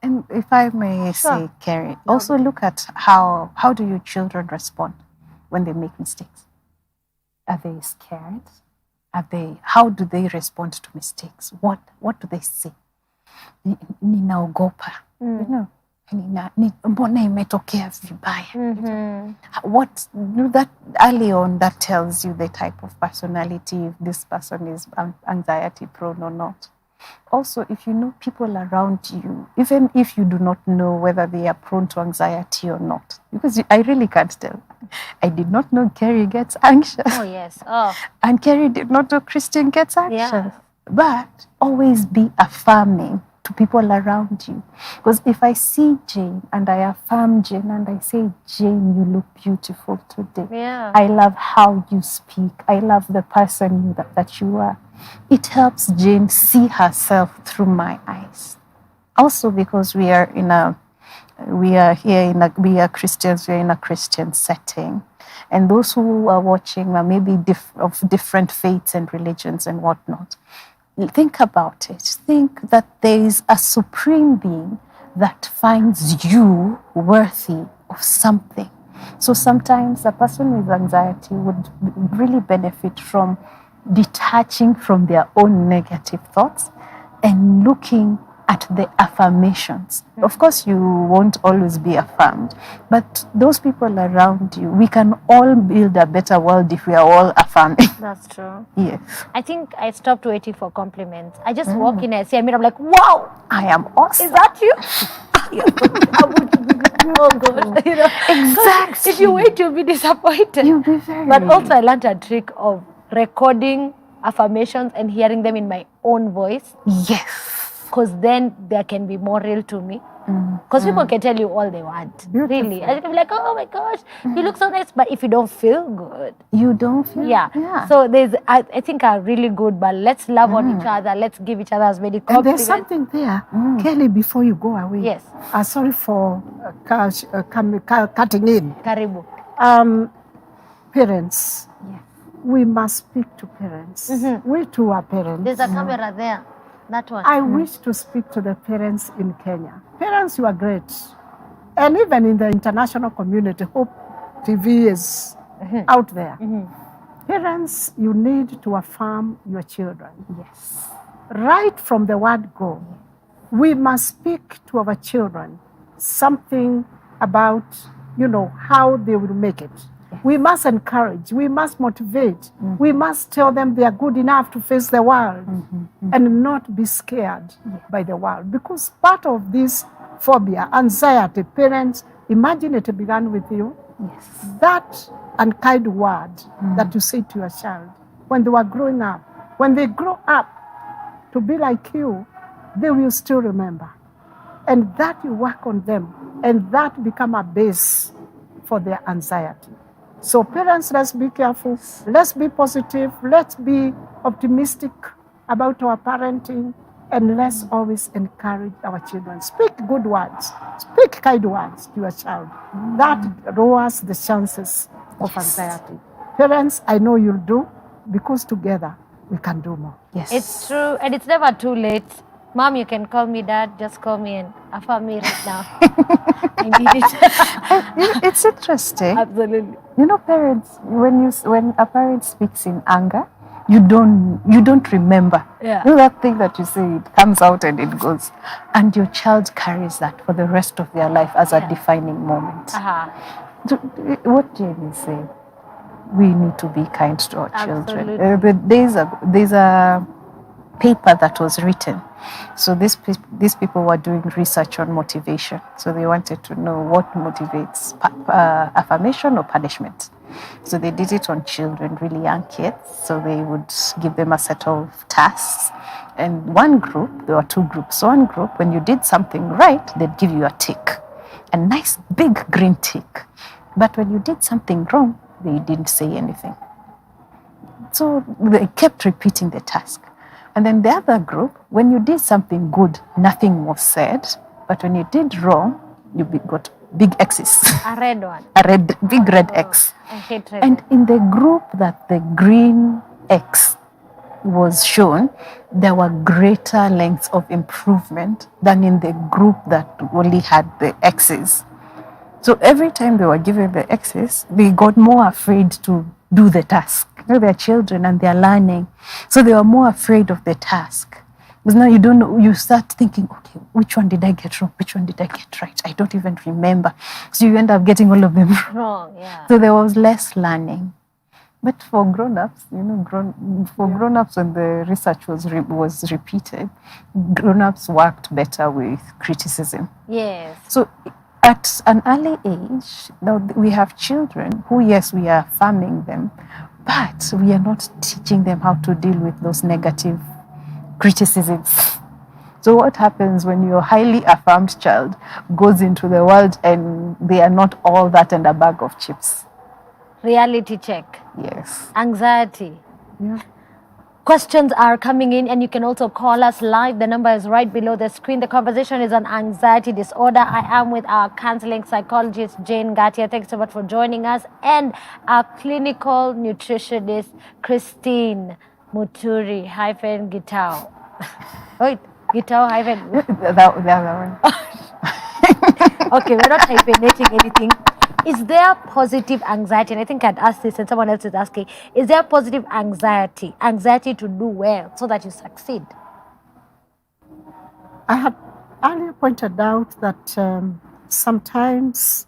S2: And if I may say, Kerry, also look at how do your children respond when they make mistakes? Are they scared? How do they respond to mistakes? What do they say? Ninaogopa, mbona imetokea vibaya. What that early on, that tells you the type of personality, if this person is anxiety prone or not. Also, if you know people around you, even if you do not know whether they are prone to anxiety or not, because I really can't tell. I did not know Kerry gets anxious.
S1: Oh, yes. Oh.
S2: And Kerry did not know Christian gets anxious.
S1: Yeah.
S2: But always be affirming to people around you. Because if I see Jane and I affirm Jane and I say, Jane, you look beautiful today.
S1: Yeah.
S2: I love how you speak. I love the person that you are. It helps Jane see herself through my eyes. Also because we are Christians, we are in a Christian setting. And those who are watching are maybe of different faiths and religions and whatnot. Think about it. Think that there is a supreme being that finds you worthy of something. So sometimes a person with anxiety would really benefit from detaching from their own negative thoughts and looking at the affirmations. Of course, you won't always be affirmed, but those people around you, we can all build a better world if we are all affirming.
S1: That's true.
S2: Yes.
S1: I think I stopped waiting for compliments. I just walk in and see a mirror, I'm like, wow,
S2: I am awesome.
S1: is that you? Oh God.
S2: Exactly.
S1: If you wait, you'll be disappointed.
S2: You'll be very.
S1: But also I learned a trick of recording affirmations and hearing them in my own voice.
S2: Yes.
S1: Because then they can be more real to me. Because people can tell you all they want.
S10: Beautiful.
S1: Really. I can be like, oh my gosh, you look so nice. But if you don't feel good.
S2: You don't feel
S1: Yeah. So there's, I think are really good, but let's love on each other. Let's give each other as many
S10: And
S1: compliments.
S10: there's something there, Kelly, before you go away.
S1: Yes.
S10: Sorry for cutting in.
S1: Karibu.
S10: Parents.
S2: Yes.
S10: We must speak to parents. We too are parents.
S1: There's a camera there. That one.
S10: I wish to speak to the parents in Kenya. Parents, you are great. And even in the international community, Hope TV is out there. Parents, you need to affirm your children.
S2: Yes.
S10: Right from the word go, we must speak to our children something about, how they will make it. We must encourage, we must motivate, we must tell them they are good enough to face the world and not be scared by the world. Because part of this phobia, anxiety, parents, imagine it began with you.
S2: Yes.
S10: That unkind word that you say to your child when they were growing up, when they grow up to be like you, they will still remember. And that you work on them, and that become a base for their anxiety. So parents, let's be careful. Let's be positive. Let's be optimistic about our parenting. And let's always encourage our children. Speak good words. Speak kind words to your child. That lowers the chances of anxiety. Parents, I know you'll do, because together we can do more.
S2: Yes.
S1: It's true, and it's never too late. Mom, you can call me dad. Just call me and affirm me right now. I need it.
S2: It's interesting.
S1: Absolutely.
S2: You know, parents, when a parent speaks in anger, you don't remember.
S1: Yeah.
S2: You know that thing that you say, it comes out and it goes. And your child carries that for the rest of their life as a defining moment. So, what Jamie said, we need to be kind to our children. But there's a paper that was written. So these people were doing research on motivation. So they wanted to know what motivates affirmation or punishment. So they did it on children, really young kids. So they would give them a set of tasks. And one group, there were two groups. So one group, when you did something right, they'd give you a tick, a nice big green tick. But when you did something wrong, they didn't say anything. So they kept repeating the task. And then the other group, when you did something good, nothing was said. But when you did wrong, you got big X's.
S1: A red one.
S2: A big red X.
S1: I hate red.
S2: And in the group that the green X was shown, there were greater lengths of improvement than in the group that only had the X's. So every time they were given the X's, they got more afraid to do the task. You know, they're children and they're learning. So they were more afraid of the task. Because now you don't know, you start thinking, okay, which one did I get wrong? Which one did I get right? I don't even remember. So you end up getting all of them
S1: wrong. Yeah.
S2: So there was less learning. But for grown-ups, you know, grown-ups, when the research was repeated, grown-ups worked better with criticism.
S1: Yes.
S2: So at an early age, now we have children who, yes, we are affirming them, but we are not teaching them how to deal with those negative criticisms. So what happens when your highly affirmed child goes into the world and they are not all that and a bag of chips?
S1: Reality check.
S2: Yes.
S1: Anxiety.
S2: Yeah.
S1: Questions are coming in, and you can also call us live. The number is right below the screen. The conversation is on anxiety disorder. I am with our counseling psychologist, Jane Ngatia. Thanks so much for joining us. And our clinical nutritionist, Christine Muturi-Gitau. Wait, Gitau hyphen.
S2: The other one.
S1: Okay, we're not hyphenating anything. Is there positive anxiety? And I think I'd asked this and someone else is asking, is there positive anxiety to do well so that you succeed?
S10: I had earlier pointed out that sometimes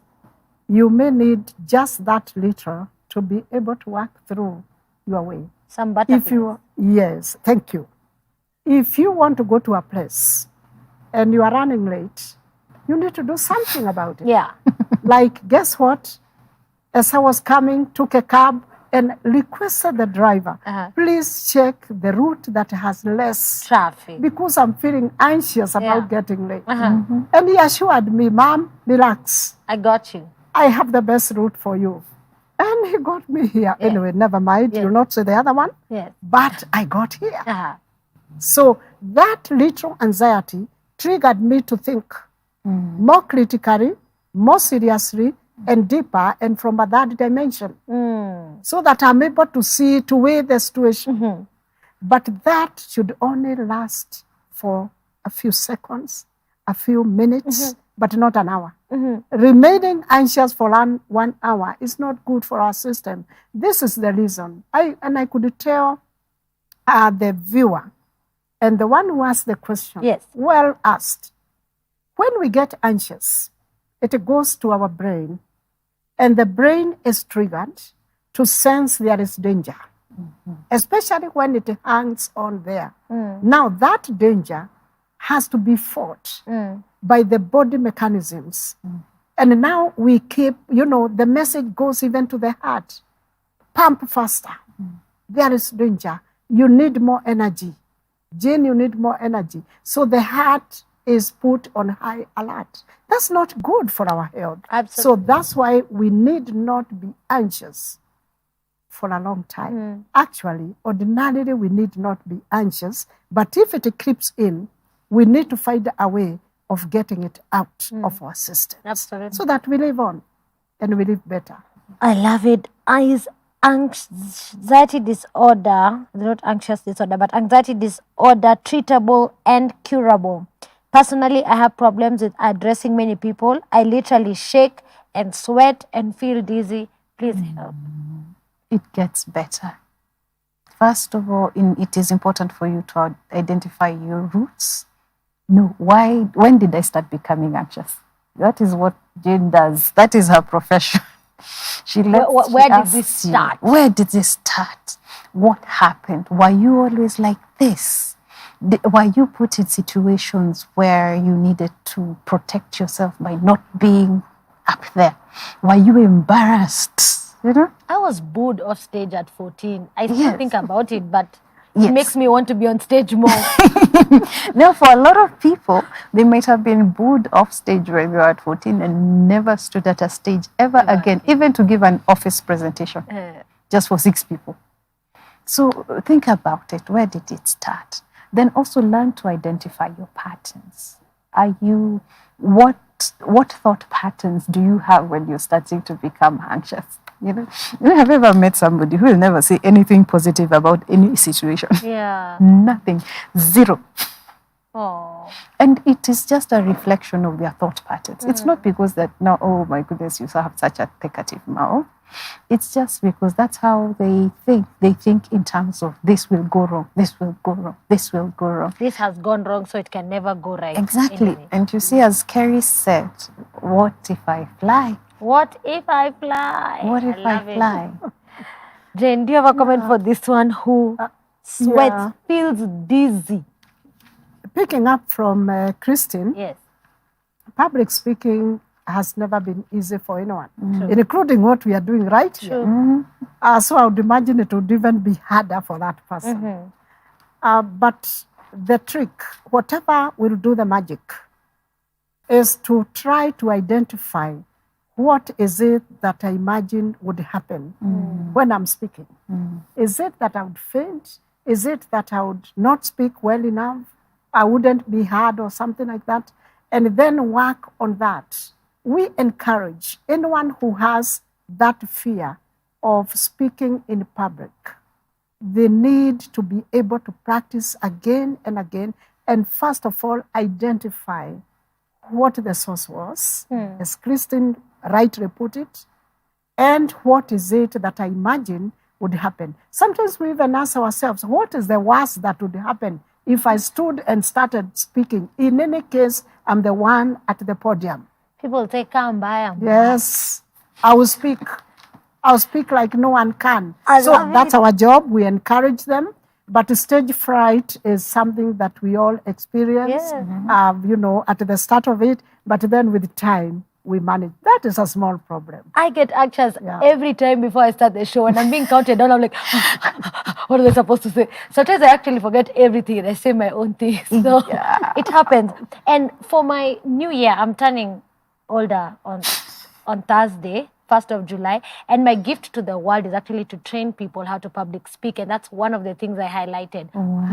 S10: you may need just that little to be able to work through your way.
S1: Some butterflies.
S10: Yes, thank you. If you want to go to a place and you are running late, you need to do something about it.
S1: Yeah.
S10: Like, guess what? As I was coming, took a cab and requested the driver, please check the route that has less
S1: traffic,
S10: because I'm feeling anxious about getting late. And he assured me, Mom, relax.
S1: I got you.
S10: I have the best route for you. And he got me here. Yeah. Anyway, never mind. You'll not say the other one.
S1: Yes.
S10: But I got here. So that little anxiety triggered me to think more critically, more seriously, and deeper, and from a third dimension, so that I'm able to see, to weigh the situation. But that should only last for a few seconds, a few minutes, but not an hour. Remaining anxious for 1 hour is not good for our system. This is the reason. I could tell the viewer and the one who asked the question, well asked. When we get anxious, it goes to our brain, and the brain is triggered to sense there is danger, especially when it hangs on there. Now, that danger has to be fought by the body mechanisms. And now we keep, the message goes even to the heart. Pump faster. There is danger. You need more energy. Jane, you need more energy. So the heart is put on high alert. That's not good for our health.
S1: Absolutely.
S10: So that's why we need not be anxious for a long time. Actually, ordinarily, we need not be anxious, but if it creeps in, we need to find a way of getting it out of our system.
S1: Absolutely.
S10: So that we live on and we live better.
S1: I love it. Is anxiety disorder, not anxious disorder, but anxiety disorder treatable and curable? Personally, I have problems with addressing many people. I literally shake and sweat and feel dizzy. Please help.
S2: It gets better. First of all, it is important for you to identify your roots. No, when did I start becoming anxious? That is what Jane does. That is her profession.
S1: Where did this start?
S2: Where did this start? What happened? Were you always like this? Were you put in situations where you needed to protect yourself by not being up there? Were you embarrassed? You know?
S1: I was booed off stage at 14. I still
S2: Yes.
S1: think about it, but
S2: Yes.
S1: it makes me want to be on stage more.
S2: Now, for a lot of people, they might have been booed off stage when they were at 14 and never stood at a stage ever again, even to give an office presentation just for 6 people. So think about it. Where did it start? Then also learn to identify your patterns. What thought patterns do you have when you're starting to become anxious? You know, have you ever met somebody who will never say anything positive about any situation?
S1: Yeah.
S2: Nothing. Zero.
S1: Oh.
S2: And it is just a reflection of their thought patterns. It's not because that, no, oh my goodness, you have such a talkative mouth. It's just because that's how they think. They think in terms of this will go wrong, this will go wrong, this will go wrong.
S1: This has gone wrong, so it can never go right.
S2: Exactly.
S1: Anyway.
S2: And you see, as Kerry said, what if I fly?
S1: What if I fly?
S2: What if I
S1: love it.
S2: fly?
S1: Jane, do you have a comment for this one who sweats,
S10: yeah.
S1: feels dizzy?
S10: Picking up from Christine,
S1: Yes.
S10: public speaking has never been easy for anyone, including what we are doing right here. So I would imagine it would even be harder for that person. But the trick, whatever will do the magic, is to try to identify what is it that I imagine would happen when I'm speaking. Is it that I would faint? Is it that I would not speak well enough? I wouldn't be heard or something like that? And then work on that. We encourage anyone who has that fear of speaking in public, they need to be able to practice again and again, and first of all, identify what the source was, as Christine rightly put it, and what is it that I imagine would happen. Sometimes we even ask ourselves, what is the worst that would happen if I stood and started speaking? In any case, I'm the one at the podium.
S1: People say, come by.
S10: Yes, I will speak like no one can.
S1: I
S10: So
S1: love
S10: that's
S1: it.
S10: our job. We encourage them. But stage fright is something that we all experience,
S1: Yes.
S10: at the start of it. But then with time, we manage. That is a small problem.
S1: I get anxious
S10: Yeah.
S1: every time before I start the show, and I'm being counted down. I'm like, what are they supposed to say? Sometimes I actually forget everything and I say my own thing. So it happens. And for my new year, I'm turning older on Thursday, 1st of July. And my gift to the world is actually to train people how to public speak. And that's one of the things I highlighted.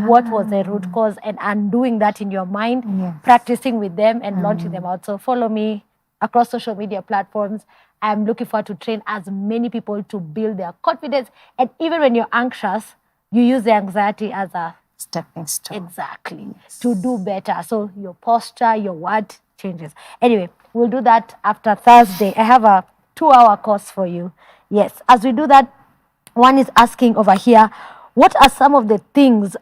S1: What was the root cause? And undoing that in your mind, practicing with them and launching them out. So follow me across social media platforms. I'm looking forward to train as many people to build their confidence. And even when you're anxious, you use the anxiety as a
S2: Stepping stone.
S1: exactly to do better. So your posture, your word changes. Anyway, we'll do that after Thursday. I have a 2-hour course for you. Yes, as we do that, one is asking over here, what are some of the things,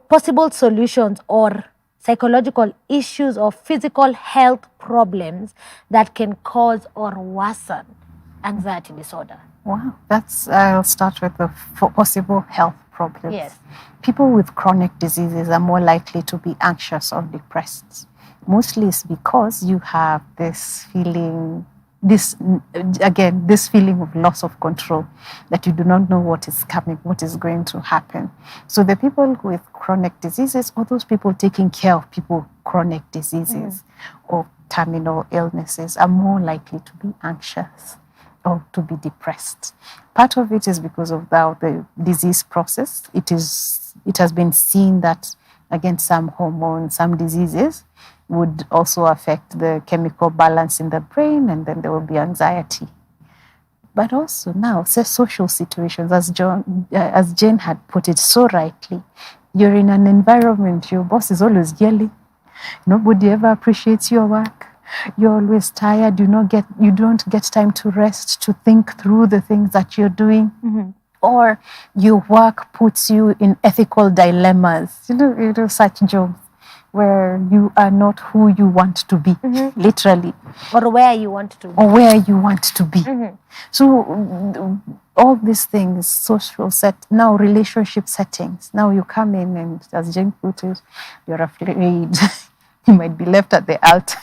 S1: possible solutions or psychological issues or physical health problems that can cause or worsen anxiety disorder?
S2: Wow, I'll start with the possible health problems.
S1: Yes.
S2: People with chronic diseases are more likely to be anxious or depressed. Mostly it's because you have this feeling this feeling of loss of control, that you do not know what is coming, what is going to happen. So the people with chronic diseases, or those people taking care of people with chronic diseases or terminal illnesses, are more likely to be anxious or to be depressed. Part of it is because of the disease process. It has been seen that, again, some hormones, some diseases would also affect the chemical balance in the brain, and then there will be anxiety. But also now, say social situations, as Jane had put it so rightly, you're in an environment, your boss is always yelling, nobody ever appreciates your work, you're always tired, you don't get time to rest, to think through the things that you're doing. Or your work puts you in ethical dilemmas, such jobs where you are not who you want to be, literally.
S1: Or where you want to be.
S2: So all these things, social now relationship settings. Now you come in and, as Jane put it, you're afraid you might be left at the altar.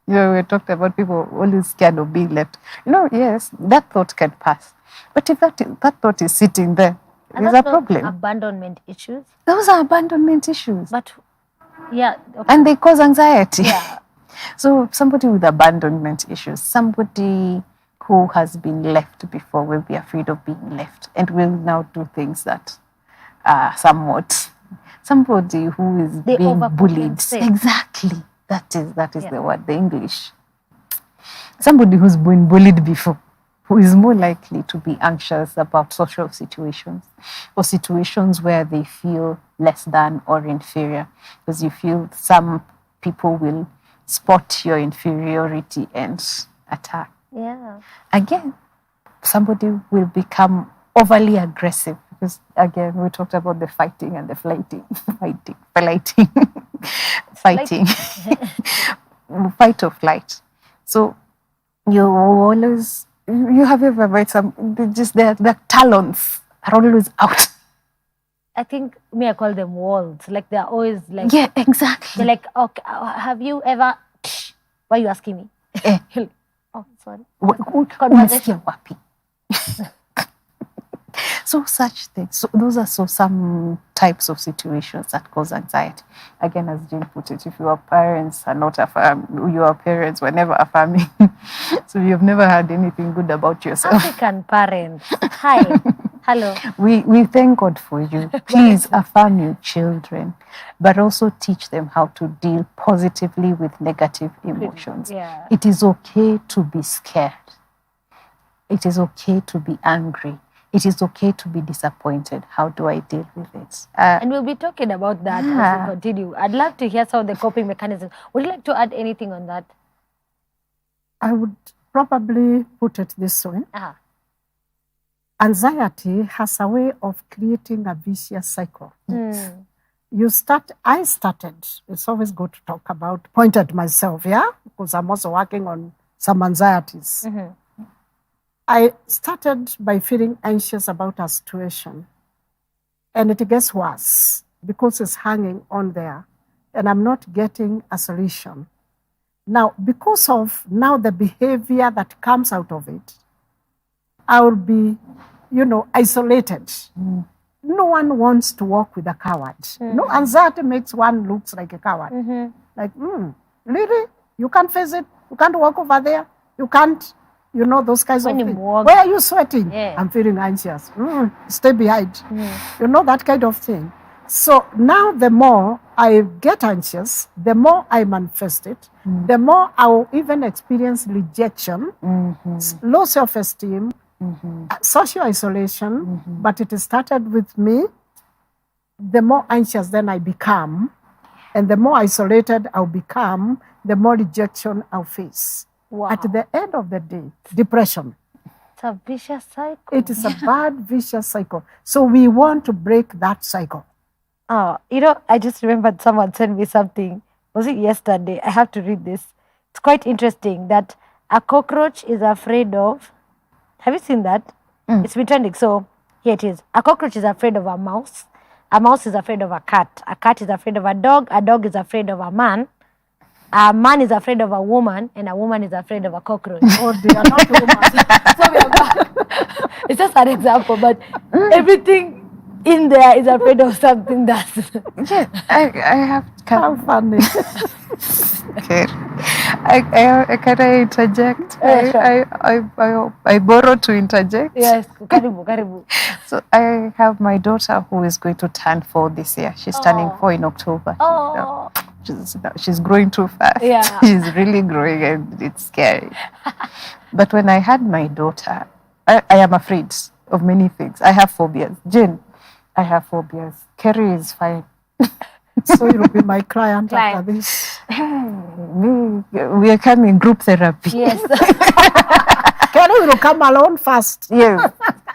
S2: We talked about people always scared of being left. Yes, that thought can pass. But if that thought is sitting there, there's a problem.
S1: Abandonment issues.
S2: Those are abandonment issues.
S1: But yeah, okay.
S2: And they cause anxiety.
S1: Yeah.
S2: So somebody with abandonment issues, somebody who has been left before, will be afraid of being left and will now do things that are somewhat. Somebody who is being bullied. Exactly. That is the word, the English. Somebody who's been bullied before, who is more likely to be anxious about social situations or situations where they feel less than or inferior, because you feel some people will spot your inferiority and attack.
S1: Yeah.
S2: Again, somebody will become overly aggressive, because again, we talked about the fighting and the flighting. Fighting. Fight or flight. So you have ever read their talons are always out.
S1: I think I call them walls. Like they're always like.
S2: Yeah, exactly.
S1: They're like, okay, have you ever? Why are you asking me? Oh, sorry. Conversation.
S2: So such things. So those are some types of situations that cause anxiety. Again, as Jane put it, if your parents are not your parents were never affirming, so you've never had anything good about yourself.
S1: African parents. Hi. Hello.
S2: We thank God for you. Please affirm your children, but also teach them how to deal positively with negative emotions.
S1: Yeah.
S2: It is okay to be scared. It is okay to be angry. It is okay to be disappointed. How do I deal with it?
S1: And we'll be talking about that as we continue. I'd love to hear some of the coping mechanisms. Would you like to add anything on that?
S10: I would probably put it this way. Anxiety has a way of creating a vicious cycle. I started, it's always good to talk about, point at myself, because I'm also working on some anxieties. I started by feeling anxious about a situation, and it gets worse because it's hanging on there, and I'm not getting a solution. Now, because of the behavior that comes out of it, I will be, isolated. No one wants to walk with a coward. Anxiety makes one look like a coward. Like, really? You can't face it? You can't walk over there? You can't? Those kinds of things. Why are you sweating? I'm feeling anxious. Stay behind. That kind of thing. So now the more I get anxious, the more I manifest it, the more I will even experience rejection, low self-esteem, social isolation, but it started with me. The more anxious then I become, and the more isolated I'll become, the more rejection I'll face.
S1: Wow.
S10: At the end of the day, depression.
S1: It's a vicious cycle.
S10: It is a bad, vicious cycle. So we want to break that cycle.
S1: I just remembered someone sent me something. Was it yesterday? I have to read this. It's quite interesting that a cockroach is afraid of. Have you seen that? It's been trending. So here it is. A cockroach is afraid of a mouse. A mouse is afraid of a cat. A cat is afraid of a dog. A dog is afraid of a man. a man is afraid of a woman and a woman is afraid of a cockroach.
S10: Oh, they are not women.
S1: So we are back. It's just an example, but everything in there is afraid of something that's...
S2: Yeah, I have...
S10: How funny.
S2: Okay. Can I interject?
S1: Sure.
S2: I borrow to interject.
S1: Yes, karibu.
S2: So I have my daughter who is going to turn 4 this year. She's turning 4 in October.
S1: Oh.
S2: She's growing too fast.
S1: Yeah.
S2: She's really growing and it's scary. But when I had my daughter, I am afraid of many things. I have phobias. Jane, I have phobias. Kerry is fine.
S10: So you'll be my client after this.
S2: We are coming group therapy.
S1: Yes.
S10: Kerry will come alone first.
S2: Yes.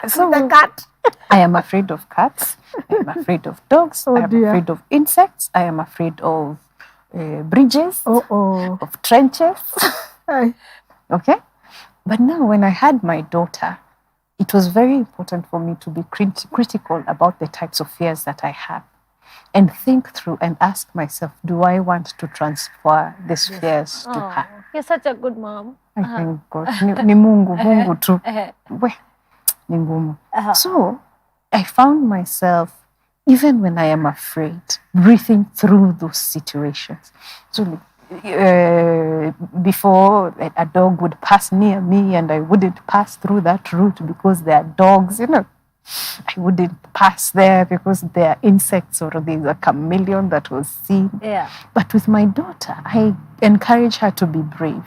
S2: So
S10: The cat.
S2: I am afraid of cats. I am afraid of dogs.
S10: Oh,
S2: I am
S10: dear.
S2: afraid of insects. I am afraid of bridges,
S10: Oh.
S2: of trenches.
S10: Hey.
S2: Okay? But now when I had my daughter, it was very important for me to be critical about the types of fears that I have and think through and ask myself, do I want to transfer these fears to her?
S1: You're such a good mom.
S2: I thank God. Ni Mungu tu. We, ni ngumu. So I found myself, even when I am afraid, breathing through those situations. So before a dog would pass near me and I wouldn't pass through that route because there are dogs, I wouldn't pass there because there are insects or there's a chameleon that was seen.
S1: Yeah.
S2: But with my daughter, I encourage her to be brave.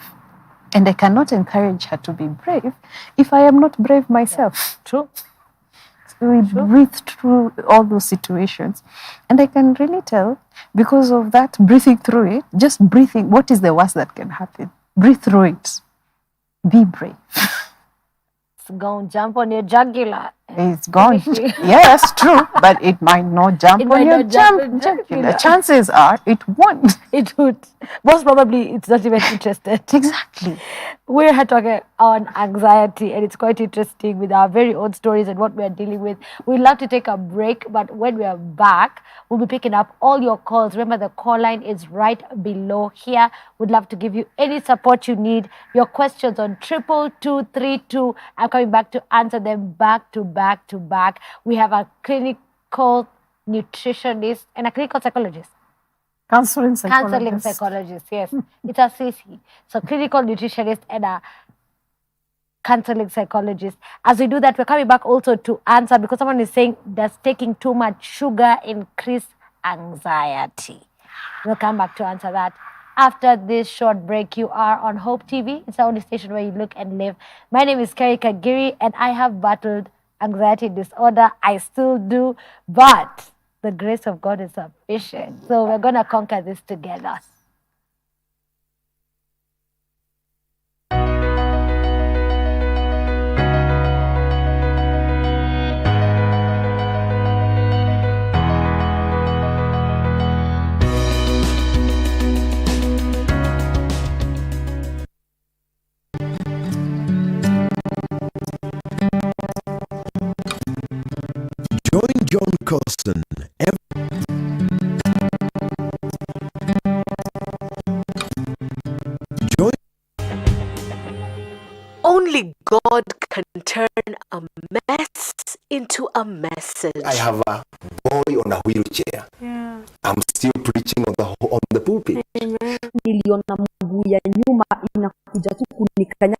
S2: And I cannot encourage her to be brave if I am not brave myself.
S1: True.
S2: So we breathe through all those situations. And I can really tell, because of that, breathing through it, just breathing, what is the worst that can happen? Breathe through it. Be brave.
S1: It's going to jump on your jugular.
S2: It's gone. Yes, true, but it might not jump
S1: It
S2: on
S1: might
S2: your
S1: not jump on
S2: jugular.
S1: jugular.
S2: Chances are it won't.
S1: It would. Most probably, it's not even interested.
S2: Exactly.
S1: We're here talking on anxiety, and it's quite interesting with our very own stories and what we are dealing with. We'd love to take a break, but when we are back, we'll be picking up all your calls. Remember, the call line is right below here. We'd love to give you any support you need. Your questions on 22232. I'm coming back to answer them back to back. We have a clinical nutritionist and a clinical psychologist.
S10: Counseling psychologist.
S1: Counseling psychologist, yes. It's a CC. So clinical nutritionist and a counseling psychologist. As we do that, we're coming back also to answer, because someone is saying, does taking too much sugar increase anxiety? We'll come back to answer that. After this short break, you are on Hope TV. It's the only station where you look and live. My name is Kerry Kagiri, and I have battled anxiety disorder. I still do, but the grace of God is sufficient. So we're going to conquer this together.
S11: Join John Carson
S3: Only God can turn a mess into a message.
S5: I have a boy on a wheelchair.
S7: Yeah.
S5: I'm still preaching on the pulpit.
S7: Niliona mguu ya nyuma inakuja tu kunikanya.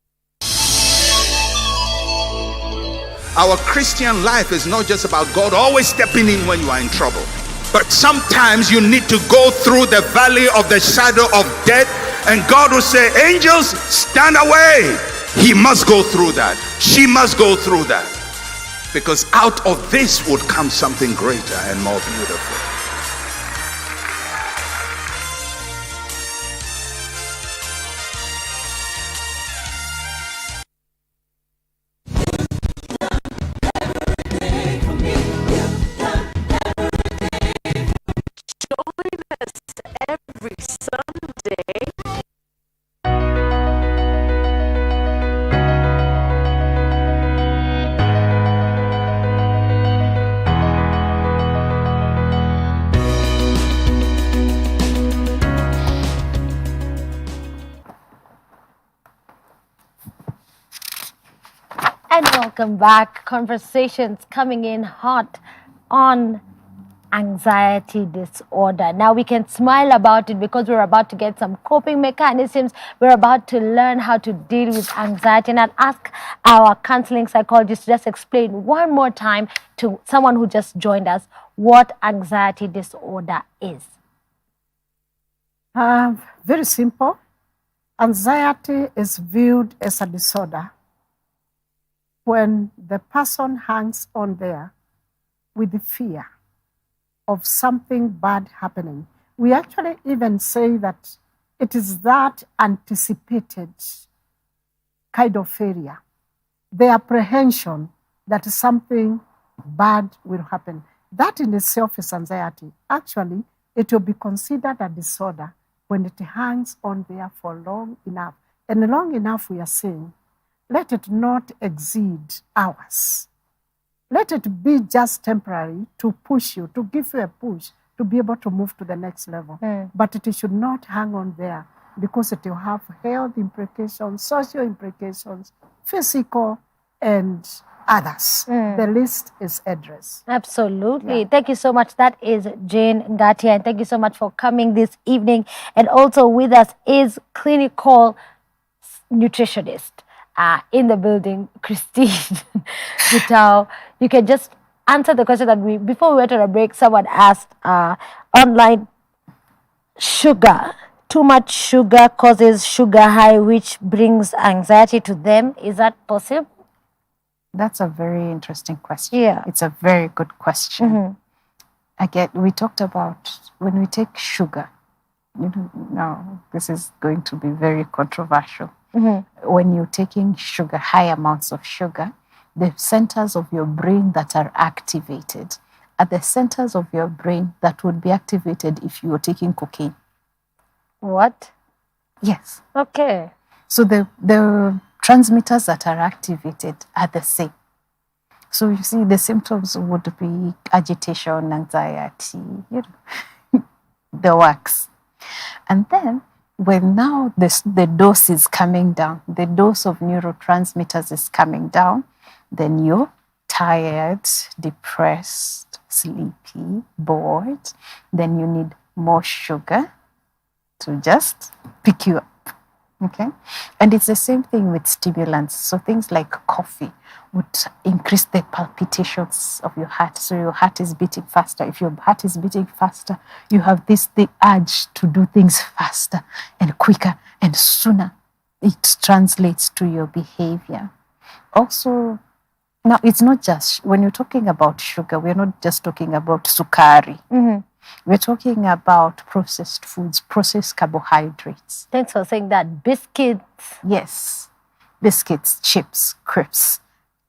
S4: Our Christian life is not just about God always stepping in when you are in trouble. But sometimes you need to go through the valley of the shadow of death, and God will say, angels, stand away. He must go through that. She must go through that. Because out of this would come something greater and more beautiful.
S3: Join us every Sunday
S1: And welcome back. Conversations coming in hot on anxiety disorder. Now we can smile about it because we're about to get some coping mechanisms. We're about to learn how to deal with anxiety. And I'll ask our counseling psychologist to just explain one more time to someone who just joined us what anxiety disorder is.
S10: Very simple. Anxiety is viewed as a disorder when the person hangs on there with the fear of something bad happening. We actually even say that it is that anticipated kind of failure, the apprehension that something bad will happen. That in itself is anxiety. Actually, it will be considered a disorder when it hangs on there for long enough. And long enough, we are saying, let it not exceed hours. Let it be just temporary to push you, to give you a push, to be able to move to the next level. But it should not hang on there because it will have health implications, social implications, physical, and others. The list is endless.
S1: Absolutely. Yeah. Thank you so much. That is Jane Ngatia. And thank you so much for coming this evening. And also with us is clinical nutritionist in the building, Christine Gitau. You can just answer the question that before we went on a break, someone asked online, sugar. Too much sugar causes sugar high, which brings anxiety to them. Is that possible?
S2: That's a very interesting question.
S1: Yeah.
S2: It's a very good question. Again, we talked about when we take sugar, now this is going to be very controversial. When you're taking sugar, high amounts of sugar, the centers of your brain that are activated are the centers of your brain that would be activated if you were taking cocaine.
S1: What?
S2: Yes.
S1: Okay.
S2: So the transmitters that are activated are the same. So you see, the symptoms would be agitation, anxiety, the works. And then when now the dose is coming down, the dose of neurotransmitters is coming down, then you're tired, depressed, sleepy, bored, then you need more sugar to just pick you up. Okay, and it's the same thing with stimulants. So things like coffee would increase the palpitations of your heart. So your heart is beating faster. If your heart is beating faster, you have the urge to do things faster and quicker and sooner. It translates to your behavior. Also, now it's not just, when you're talking about sugar, we're not just talking about sukari. We're talking about processed foods, processed carbohydrates.
S1: Thanks for saying that. Biscuits.
S2: Yes. Biscuits, chips, crisps,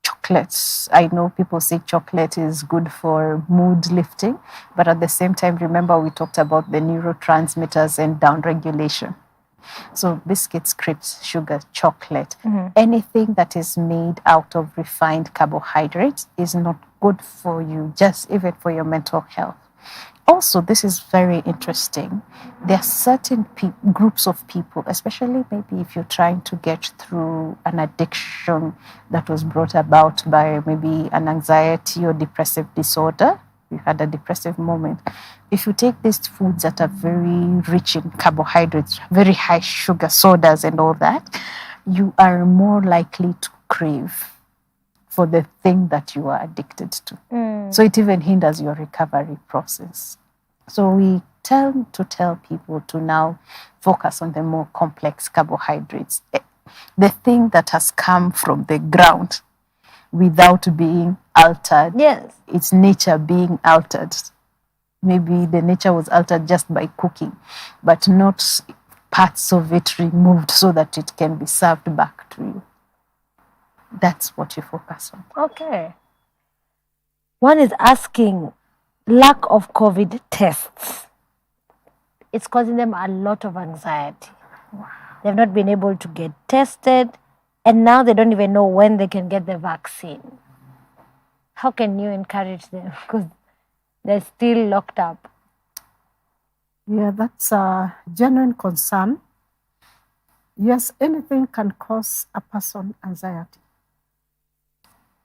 S2: chocolates. I know people say chocolate is good for mood lifting, but at the same time, remember we talked about the neurotransmitters and downregulation. So biscuits, crisps, sugar, chocolate, anything that is made out of refined carbohydrates is not good for you, just even for your mental health. Also, this is very interesting. There are certain groups of people, especially maybe if you're trying to get through an addiction that was brought about by maybe an anxiety or depressive disorder. You had a depressive moment. If you take these foods that are very rich in carbohydrates, very high sugar, sodas and all that, you are more likely to crave for the thing that you are addicted to. So it even hinders your recovery process. So we tend to tell people to now focus on the more complex carbohydrates, the thing that has come from the ground without being altered.
S1: Yes.
S2: Its nature being altered. Maybe the nature was altered just by cooking, but not parts of it removed so that it can be served back to you. That's what you focus on.
S1: Okay. One is asking, lack of COVID tests. It's causing them a lot of anxiety.
S2: Wow.
S1: They've not been able to get tested, and now they don't even know when they can get the vaccine. How can you encourage them? Because they're still locked up.
S10: Yeah, that's a genuine concern. Yes, anything can cause a person anxiety.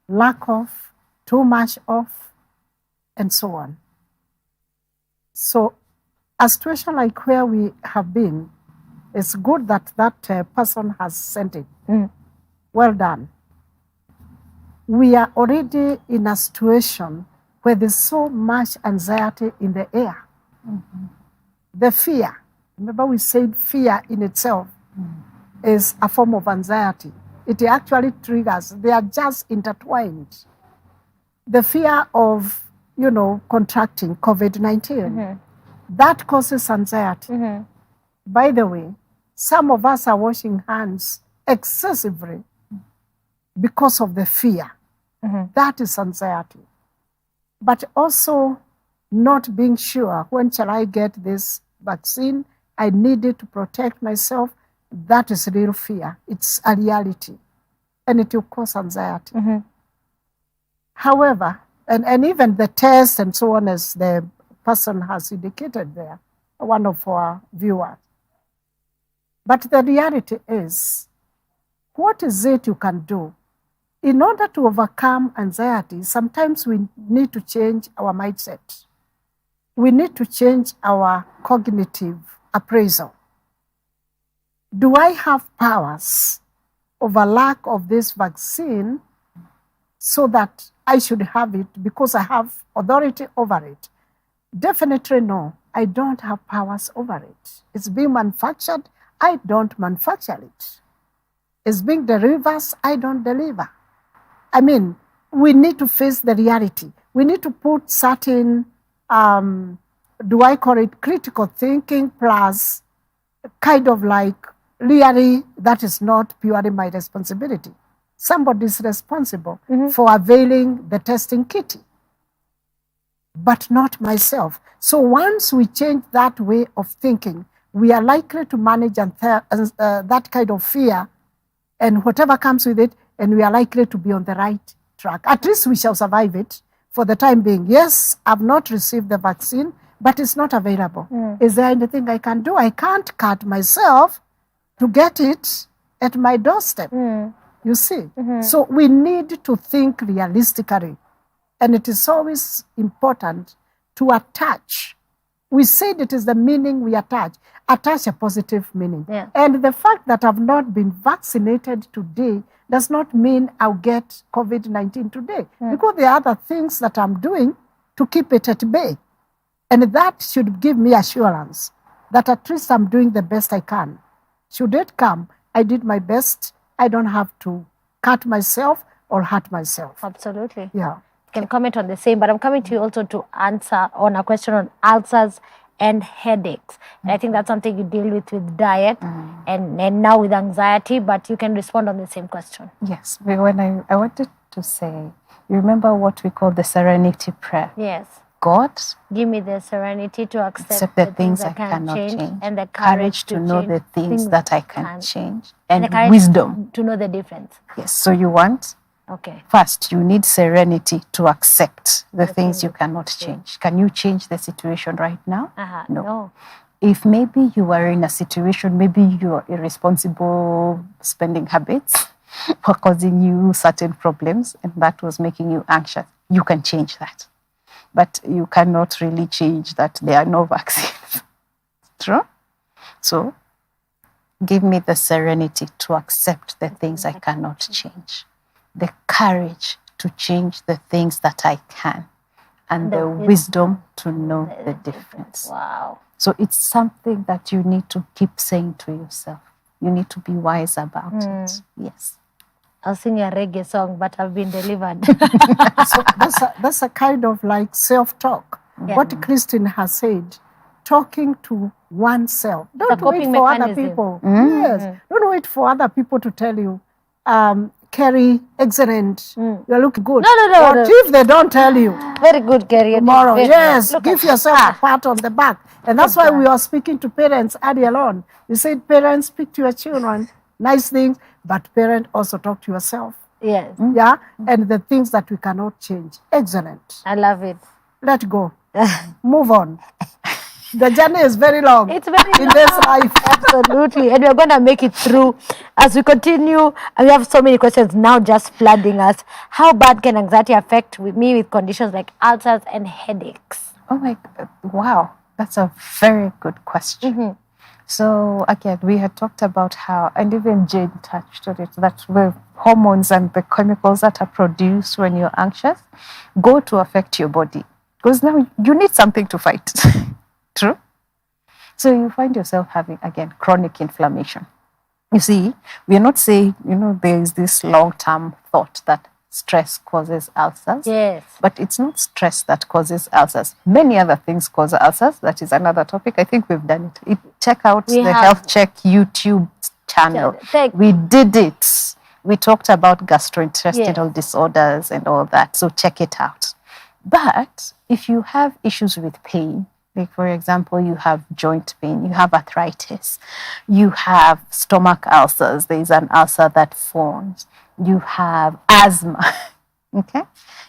S10: lack of, too much of, and so on. So a situation like where we have been, it's good that that person has sent it. Well done. We are already in a situation where there's so much anxiety in the air. The fear, remember we said fear in itself is a form of anxiety. It actually triggers, they are just intertwined. The fear of, contracting COVID-19, that causes anxiety. By the way, some of us are washing hands excessively because of the fear. That is anxiety. But also not being sure, when shall I get this vaccine? I need it to protect myself. That is real fear. It's a reality. And it will cause anxiety. However, and even the test and so on, as the person has indicated there, one of our viewers. But the reality is, what is it you can do? In order to overcome anxiety, sometimes we need to change our mindset. We need to change our cognitive appraisal. Do I have powers over lack of this vaccine so that I should have it because I have authority over it? Definitely no. I don't have powers over it. It's being manufactured. I don't manufacture it. It's being delivered. I don't deliver. I mean, we need to face the reality. We need to put certain, do I call it critical thinking plus kind of like really that is not purely my responsibility. Somebody is responsible for availing the testing kit, but not myself. So once we change that way of thinking, we are likely to manage that kind of fear and whatever comes with it, and we are likely to be on the right track. At least we shall survive it for the time being. Yes, I've not received the vaccine, but it's not available. Is there anything I can do? I can't cut myself to get it at my doorstep. You see? So we need to think realistically. And it is always important to attach. We said it is the meaning we attach a positive meaning. And the fact that I've not been vaccinated today does not mean I'll get COVID-19 today, because there are other things that I'm doing to keep it at bay. And that should give me assurance that at least I'm doing the best I can. Should it come, I did my best. I don't have to cut myself or hurt myself.
S1: Absolutely.
S10: Yeah.
S1: Can comment on the same, but I'm coming to you also to answer on a question on ulcers and headaches. And I think that's something you deal with diet and now with anxiety, but you can respond on the same question.
S2: Yes, when I wanted to say, you remember what we call the serenity prayer?
S1: Yes.
S2: God,
S1: give me the serenity to accept
S2: the things I cannot change,
S1: and the
S2: courage to know the things that I can change, and
S1: the
S2: wisdom
S1: to know the difference.
S2: Yes, so you want, first, you need serenity to accept the things you cannot change. Can you change the situation right now?
S1: No.
S2: If maybe you are in a situation, maybe your irresponsible spending habits were causing you certain problems and that was making you anxious, you can change that. But you cannot really change that there are no vaccines. True? So, give me the serenity to accept the things I cannot change, the courage to change the things that I can, and the wisdom to know the difference.
S1: Wow.
S2: So it's something that you need to keep saying to yourself. You need to be wise about it. Yes.
S1: I'll sing a reggae song, but I've been delivered.
S10: So that's a kind of like self-talk. What Christine has said, talking to oneself. Don't wait for other people. Yes. Don't wait for other people to tell you, Kerry, excellent. You're looking good.
S1: No.
S10: What if they don't tell you?
S1: Very good, Kerry.
S10: Tomorrow, yes. Give yourself a pat on the back. And that's why we are speaking to parents earlier on. You said, parents, speak to your children. Nice things. But parent, also talk to yourself.
S1: Yes.
S10: Yeah? And the things that we cannot change. Excellent.
S1: I love it.
S10: Let go. Move on. The journey is very long.
S1: It's very
S10: in this life.
S1: Absolutely. And we're going to make it through as we continue. We have so many questions now just flooding us. How bad can anxiety affect me with conditions like ulcers and headaches?
S2: Oh my God. Wow. That's a very good question. So again, we had talked about how, and even Jane touched on it, that the hormones and the chemicals that are produced when you're anxious go to affect your body. Because now you need something to fight. True? So you find yourself having, again, chronic inflammation. You see, we are not saying, there is this long-term thought that stress causes ulcers.
S1: Yes.
S2: But it's not stress that causes ulcers. Many other things cause ulcers. That is another topic. I think we've done it. Check out the Health Check YouTube channel. We did it. We talked about gastrointestinal disorders and all that. So check it out. But if you have issues with pain, like for example, you have joint pain, you have arthritis, you have stomach ulcers, there is an ulcer that forms, you have asthma, okay?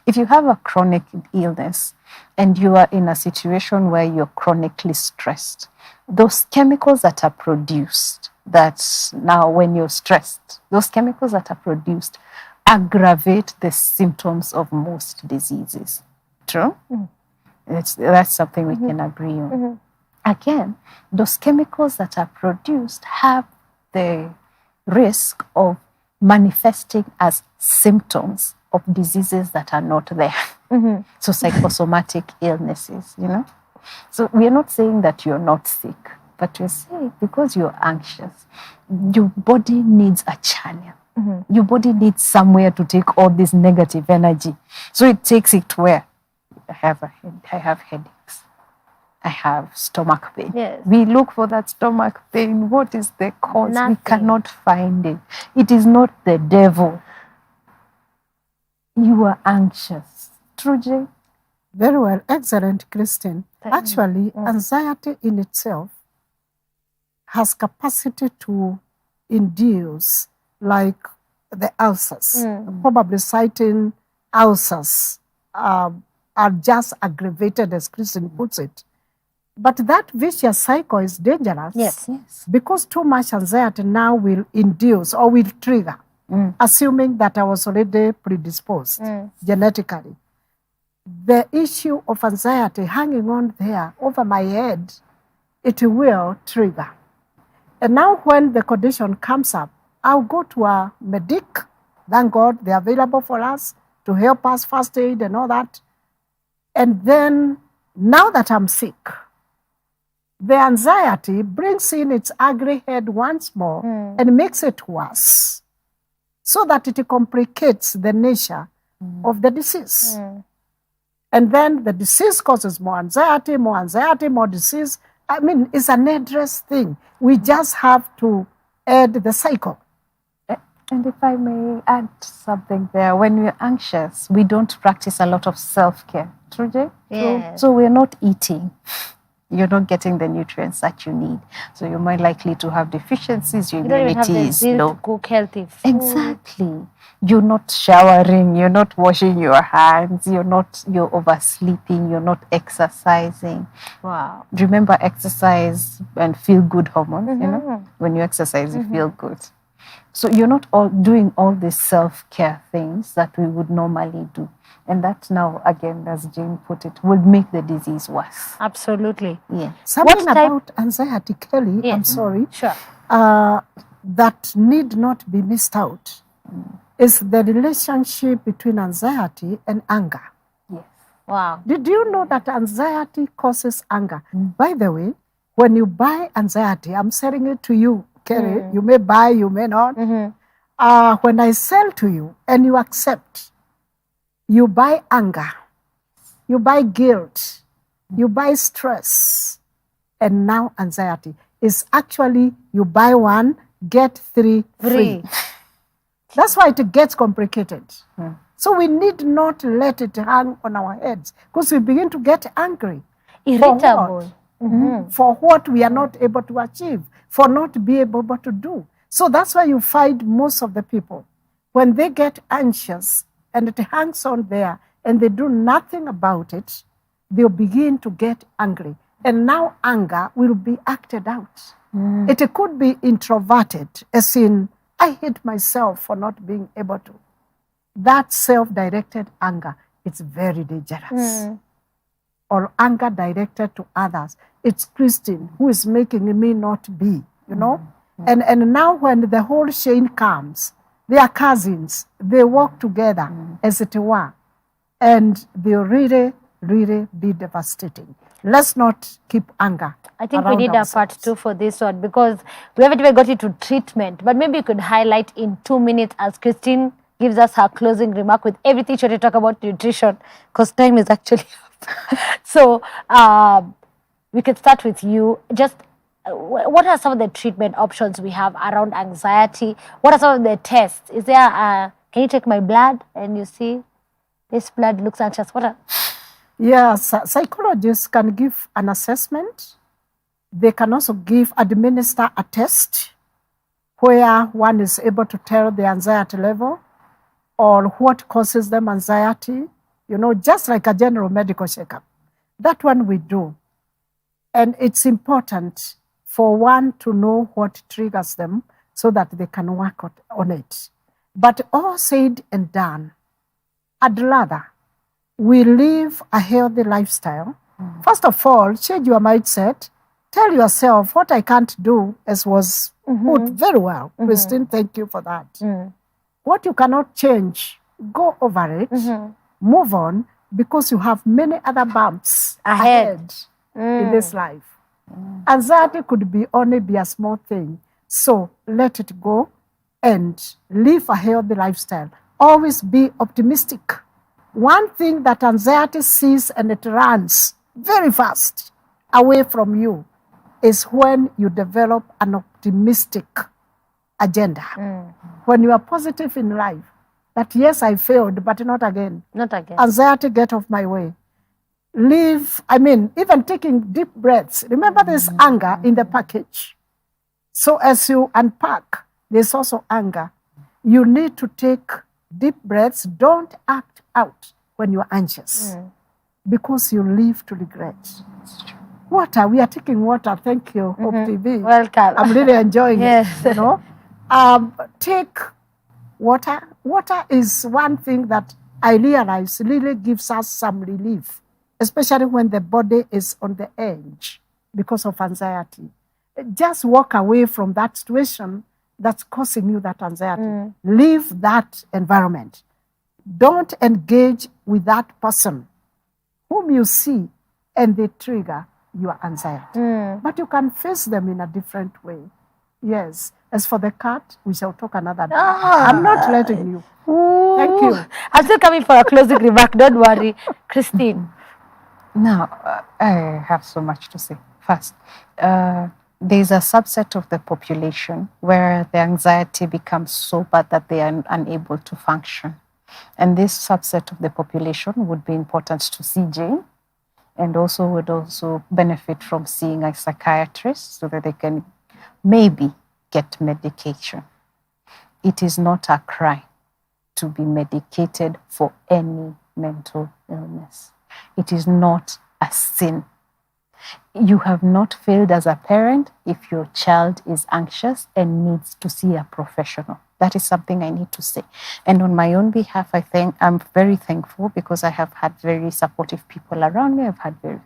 S2: If you have a chronic illness and you are in a situation where you're chronically stressed, those chemicals that are produced, that's now when you're stressed, those chemicals that are produced aggravate the symptoms of most diseases. True? That's something we can agree on. Again, those chemicals that are produced have the risk of manifesting as symptoms of diseases that are not there. So psychosomatic illnesses, So we are not saying that you're not sick, but we're saying because you're anxious, your body needs a channel. Your body needs somewhere to take all this negative energy. So it takes it where? I have headaches. I have stomach pain.
S1: Yes.
S2: We look for that stomach pain. What is the cause?
S1: Nothing.
S2: We cannot find it. It is not the devil. You are anxious. True, Jay?
S10: Very well. Excellent, Christine. Actually, anxiety in itself has capacity to induce, like the ulcers. Probably citing ulcers are just aggravated, as Christine puts it. But that vicious cycle is dangerous.
S1: Yes.
S10: Because too much anxiety now will induce or will trigger, assuming that I was already predisposed genetically. The issue of anxiety hanging on there over my head, it will trigger. And now when the condition comes up, I'll go to a medic. Thank God they're available for us to help us, first aid and all that. And then, now that I'm sick, the anxiety brings in its ugly head once more and makes it worse, so that it complicates the nature of the disease. And then the disease causes more anxiety, more disease. I mean, it's an endless thing. We just have to end the cycle.
S2: And if I may add something there, when we're anxious, we don't practice a lot of self-care. True, Jay?
S1: Yes.
S2: So we're not eating. You're not getting the nutrients that you need. So you're more likely to have deficiencies. Your
S1: You don't even have
S2: immunity
S1: the
S2: is
S1: zeal
S2: low.
S1: to cook healthy food.
S2: Exactly. You're not showering. You're not washing your hands. You're oversleeping. You're not exercising.
S1: Wow.
S2: Remember exercise and feel good hormones. When you exercise, you feel good. So you're not doing all these self-care things that we would normally do. And that now, again, as Jane put it, will make the disease worse.
S1: Absolutely.
S2: Yeah.
S10: Something about anxiety, Kelly, I'm sorry,
S1: Sure.
S10: that need not be missed out is the relationship between anxiety and anger.
S2: Yes.
S1: Wow.
S10: Did you know that anxiety causes anger? By the way, when you buy anxiety, I'm selling it to you, Kerry. You may buy, you may not. When I sell to you and you accept, you buy anger, you buy guilt, you buy stress, and now anxiety. Is actually you buy one, get three free. That's why it gets complicated. So we need not let it hang on our heads, because we begin to get angry.
S1: Irritable.
S10: For what we are not able to achieve, for not be able to do. So that's why you find most of the people, when they get anxious and it hangs on there and they do nothing about it, they'll begin to get angry. And now anger will be acted out. It could be introverted, as in, I hate myself for not being able to. That self-directed anger, it's very dangerous. Or anger directed to others. It's Christine who is making me not be, you know? And now when the whole chain comes, they are cousins. They work together, as it were. And they really, really be devastating. Let's not keep anger.
S1: I think we need a part 2 for this one, because we haven't even got into treatment. But maybe you could highlight in 2 minutes as Christine gives us her closing remark with everything she want to talk about nutrition, because time is actually up. So we could start with you. Just what are some of the treatment options we have around anxiety? What are some of the tests? Is there can you take my blood and you see this blood looks anxious? What are...
S10: Yes, psychologists can give an assessment. They can also administer a test where one is able to tell the anxiety level or what causes them anxiety, you know, just like a general medical checkup. That one we do. And it's important for one to know what triggers them so that they can work on it. But all said and done, I'd rather we live a healthy lifestyle. First of all, change your mindset. Tell yourself what I can't do, as was put very well. Christine, thank you for that. What you cannot change, go over it, move on, because you have many other bumps ahead in this life. Anxiety could only be a small thing. So let it go and live a healthy lifestyle. Always be optimistic. One thing that anxiety sees and it runs very fast away from you is when you develop an optimistic agenda. When you are positive in life, that yes, I failed, but not again.
S1: Not again.
S10: Anxiety, get off my way. Even taking deep breaths. Remember, there's anger in the package. So as you unpack, there's also anger. You need to take deep breaths. Don't act out when you're anxious, because you live to regret. Water, we are taking water. Thank you, Hope TV.
S1: Welcome.
S10: I'm really enjoying it. You know, take water. Water is one thing that I realize really gives us some relief, especially when the body is on the edge because of anxiety. Just walk away from that situation that's causing you that anxiety. Leave that environment. Don't engage with that person whom you see and they trigger your anxiety. But you can face them in a different way. Yes. As for the cat, we shall talk another day. I'm not letting you. Thank you.
S1: I'm still coming for a closing remark. Don't worry. Christine.
S2: Now, I have so much to say. First, there's a subset of the population where the anxiety becomes so bad that they are unable to function. And this subset of the population would be important to see Jane, and also would also benefit from seeing a psychiatrist so that they can maybe get medication. It is not a crime to be medicated for any mental illness. It is not a sin. You have not failed as a parent if your child is anxious and needs to see a professional. That is something I need to say. And on my own behalf, I'm very thankful because I have had very supportive people around me.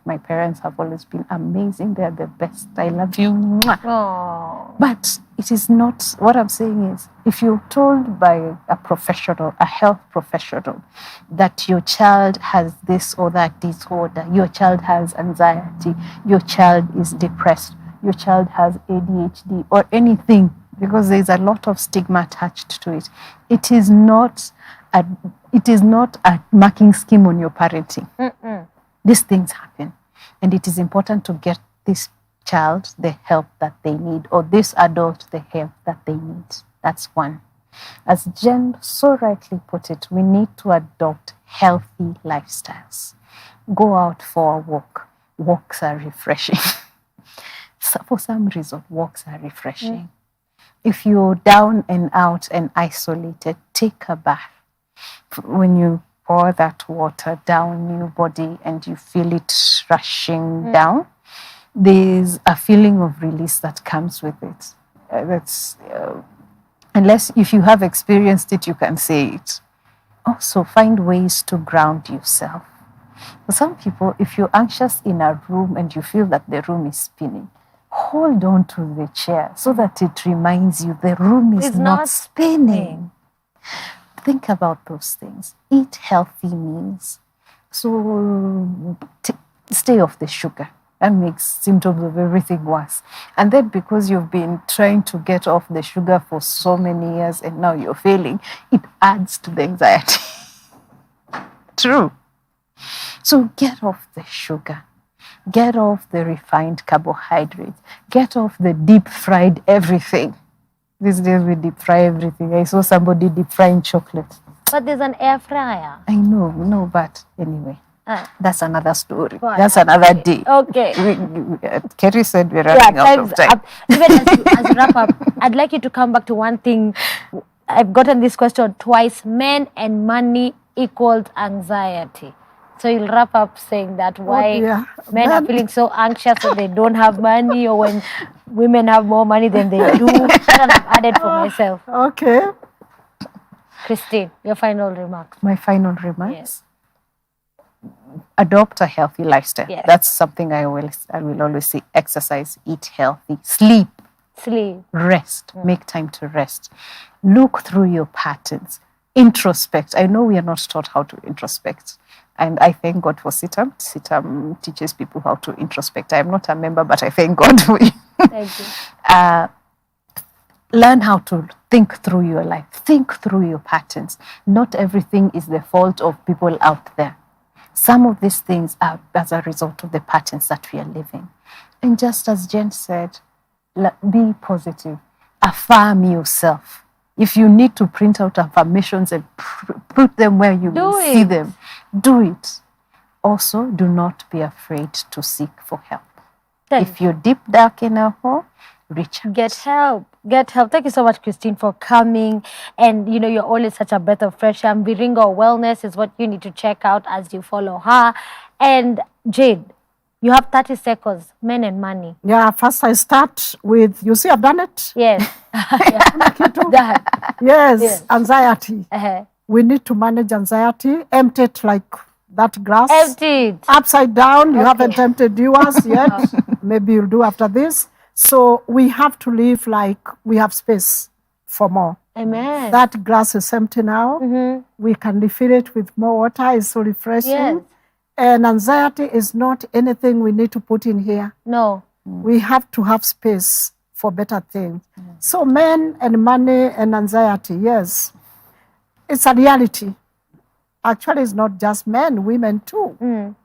S2: My parents have always been amazing. They are the best. I love you. Mwah. But it is not, what I'm saying is, if you're told by a professional, a health professional, that your child has this or that disorder, your child has anxiety, your child is depressed, your child has ADHD or anything, because there's a lot of stigma attached to it. It is not a marking scheme on your parenting. These things happen. And it is important to get this child the help that they need, or this adult the help that they need. That's one. As Jen so rightly put it, we need to adopt healthy lifestyles. Go out for a walk. Walks are refreshing. So for some reason, walks are refreshing. If you're down and out and isolated, take a bath. When you pour that water down your body and you feel it rushing down, there's a feeling of release that comes with it. Unless if you have experienced it, you can say it. Also, find ways to ground yourself. For some people, if you're anxious in a room and you feel that the room is spinning, hold on to the chair so that it reminds you the room is not spinning. Think about those things. Eat healthy meals. So stay off the sugar. That makes symptoms of everything worse. And then because you've been trying to get off the sugar for so many years and now you're failing, it adds to the anxiety. True. So get off the sugar. Get off the refined carbohydrates. Get off the deep fried everything. These days we deep fry everything. I saw somebody deep frying chocolate.
S1: But there's an air fryer.
S2: I know, but anyway. That's another story.
S1: Right.
S2: That's another day.
S1: Okay.
S2: Kerry said we're running out of time.
S1: Even as you wrap up, I'd like you to come back to one thing. I've gotten this question twice. Men and money equals anxiety. So you'll wrap up saying that why men are feeling so anxious when they don't have money, or when women have more money than they do. That I've added for myself.
S10: Okay.
S1: Christine, your final remarks.
S2: My final remarks?
S1: Yes.
S2: Adopt a healthy lifestyle.
S1: Yes.
S2: That's something I will always say. Exercise, eat healthy, sleep, rest, make time to rest. Look through your patterns. Introspect. I know we are not taught how to introspect. And I thank God for CITAM. CITAM teaches people how to introspect. I am not a member, but I thank God for you.
S1: Thank you.
S2: Learn how to think through your life. Think through your patterns. Not everything is the fault of people out there. Some of these things are as a result of the patterns that we are living. And just as Jen said, be positive. Affirm yourself. If you need to print out affirmations and put them where you will see them, do it. Also, do not be afraid to seek for help. If you're deep, dark in a hole, reach out.
S1: Get help. Get help. Thank you so much, Christine, for coming. And, you know, you're always such a breath of fresh air. Viringo Wellness is what you need to check out as you follow her. And Jade, you have 30 seconds, men and money.
S10: Yeah, first I start with, you see I've done it?
S1: Yes.
S10: Yes, anxiety. We need to manage anxiety. Empty it like that glass.
S1: Empty it.
S10: Upside down. You haven't emptied yours yet. Maybe you'll do after this. So we have to live like we have space for more.
S1: Amen.
S10: That glass is empty now. We can refill it with more water. It's so refreshing.
S1: Yes.
S10: And anxiety is not anything we need to put in here.
S1: No.
S10: We have to have space for better things. So men and money and anxiety, yes, it's a reality. Actually, it's not just men, women too.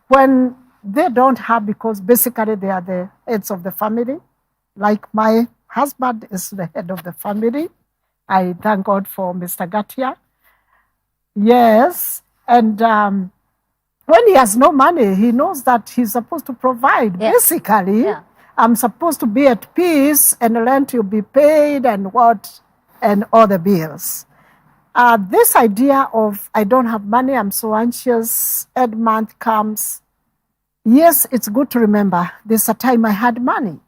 S10: When they don't have, because basically they are the heads of the family. Like my husband is the head of the family. I thank God for Mr. Ngatia. Yes, and when he has no money, he knows that he's supposed to provide. Basically, I'm supposed to be at peace and rent will be paid and all the bills. This idea of I don't have money, I'm so anxious, end month comes. Yes, it's good to remember there's a time I had money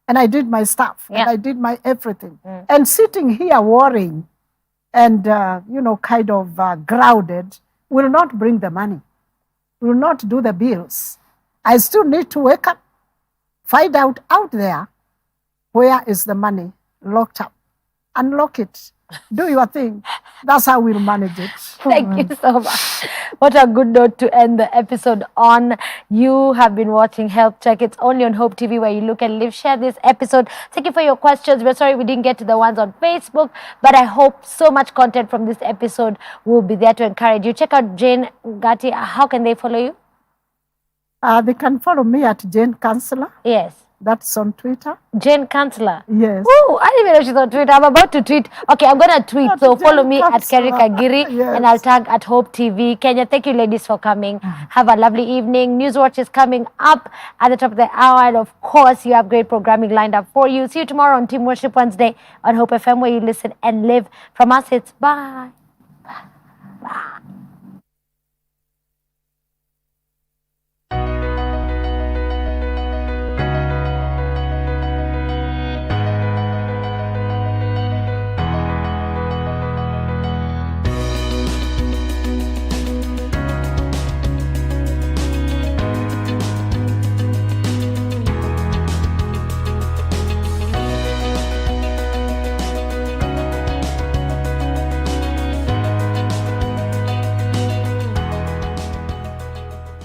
S10: and I did my stuff and I did my everything. And sitting here worrying and, kind of grounded will not bring the money, will not do the bills. I still need to wake up, find out there where is the money locked up, unlock it. Do your thing. That's how we'll manage it.
S1: Thank you so much. What a good note to end the episode on. You have been watching Health Check. It's only on Hope TV where you look and live. Share this episode. Thank you for your questions. We're sorry we didn't get to the ones on Facebook, but I hope so much content from this episode will be there to encourage you. Check out Jane Ngatia. How can they follow you?
S10: They can follow me at Jane Counselor.
S1: Yes.
S10: That's on Twitter.
S1: Jane Counselor.
S10: Yes.
S1: Oh, I didn't even know she's on Twitter. I'm about to tweet. Okay, I'm going to tweet. So follow me at Kerry Kagiri and I'll tag at Hope TV. Kenya, thank you ladies for coming. Have a lovely evening. Newswatch is coming up at the top of the hour. And of course, you have great programming lined up for you. See you tomorrow on Team Worship Wednesday on Hope FM where you listen and live. From us, it's bye. Bye.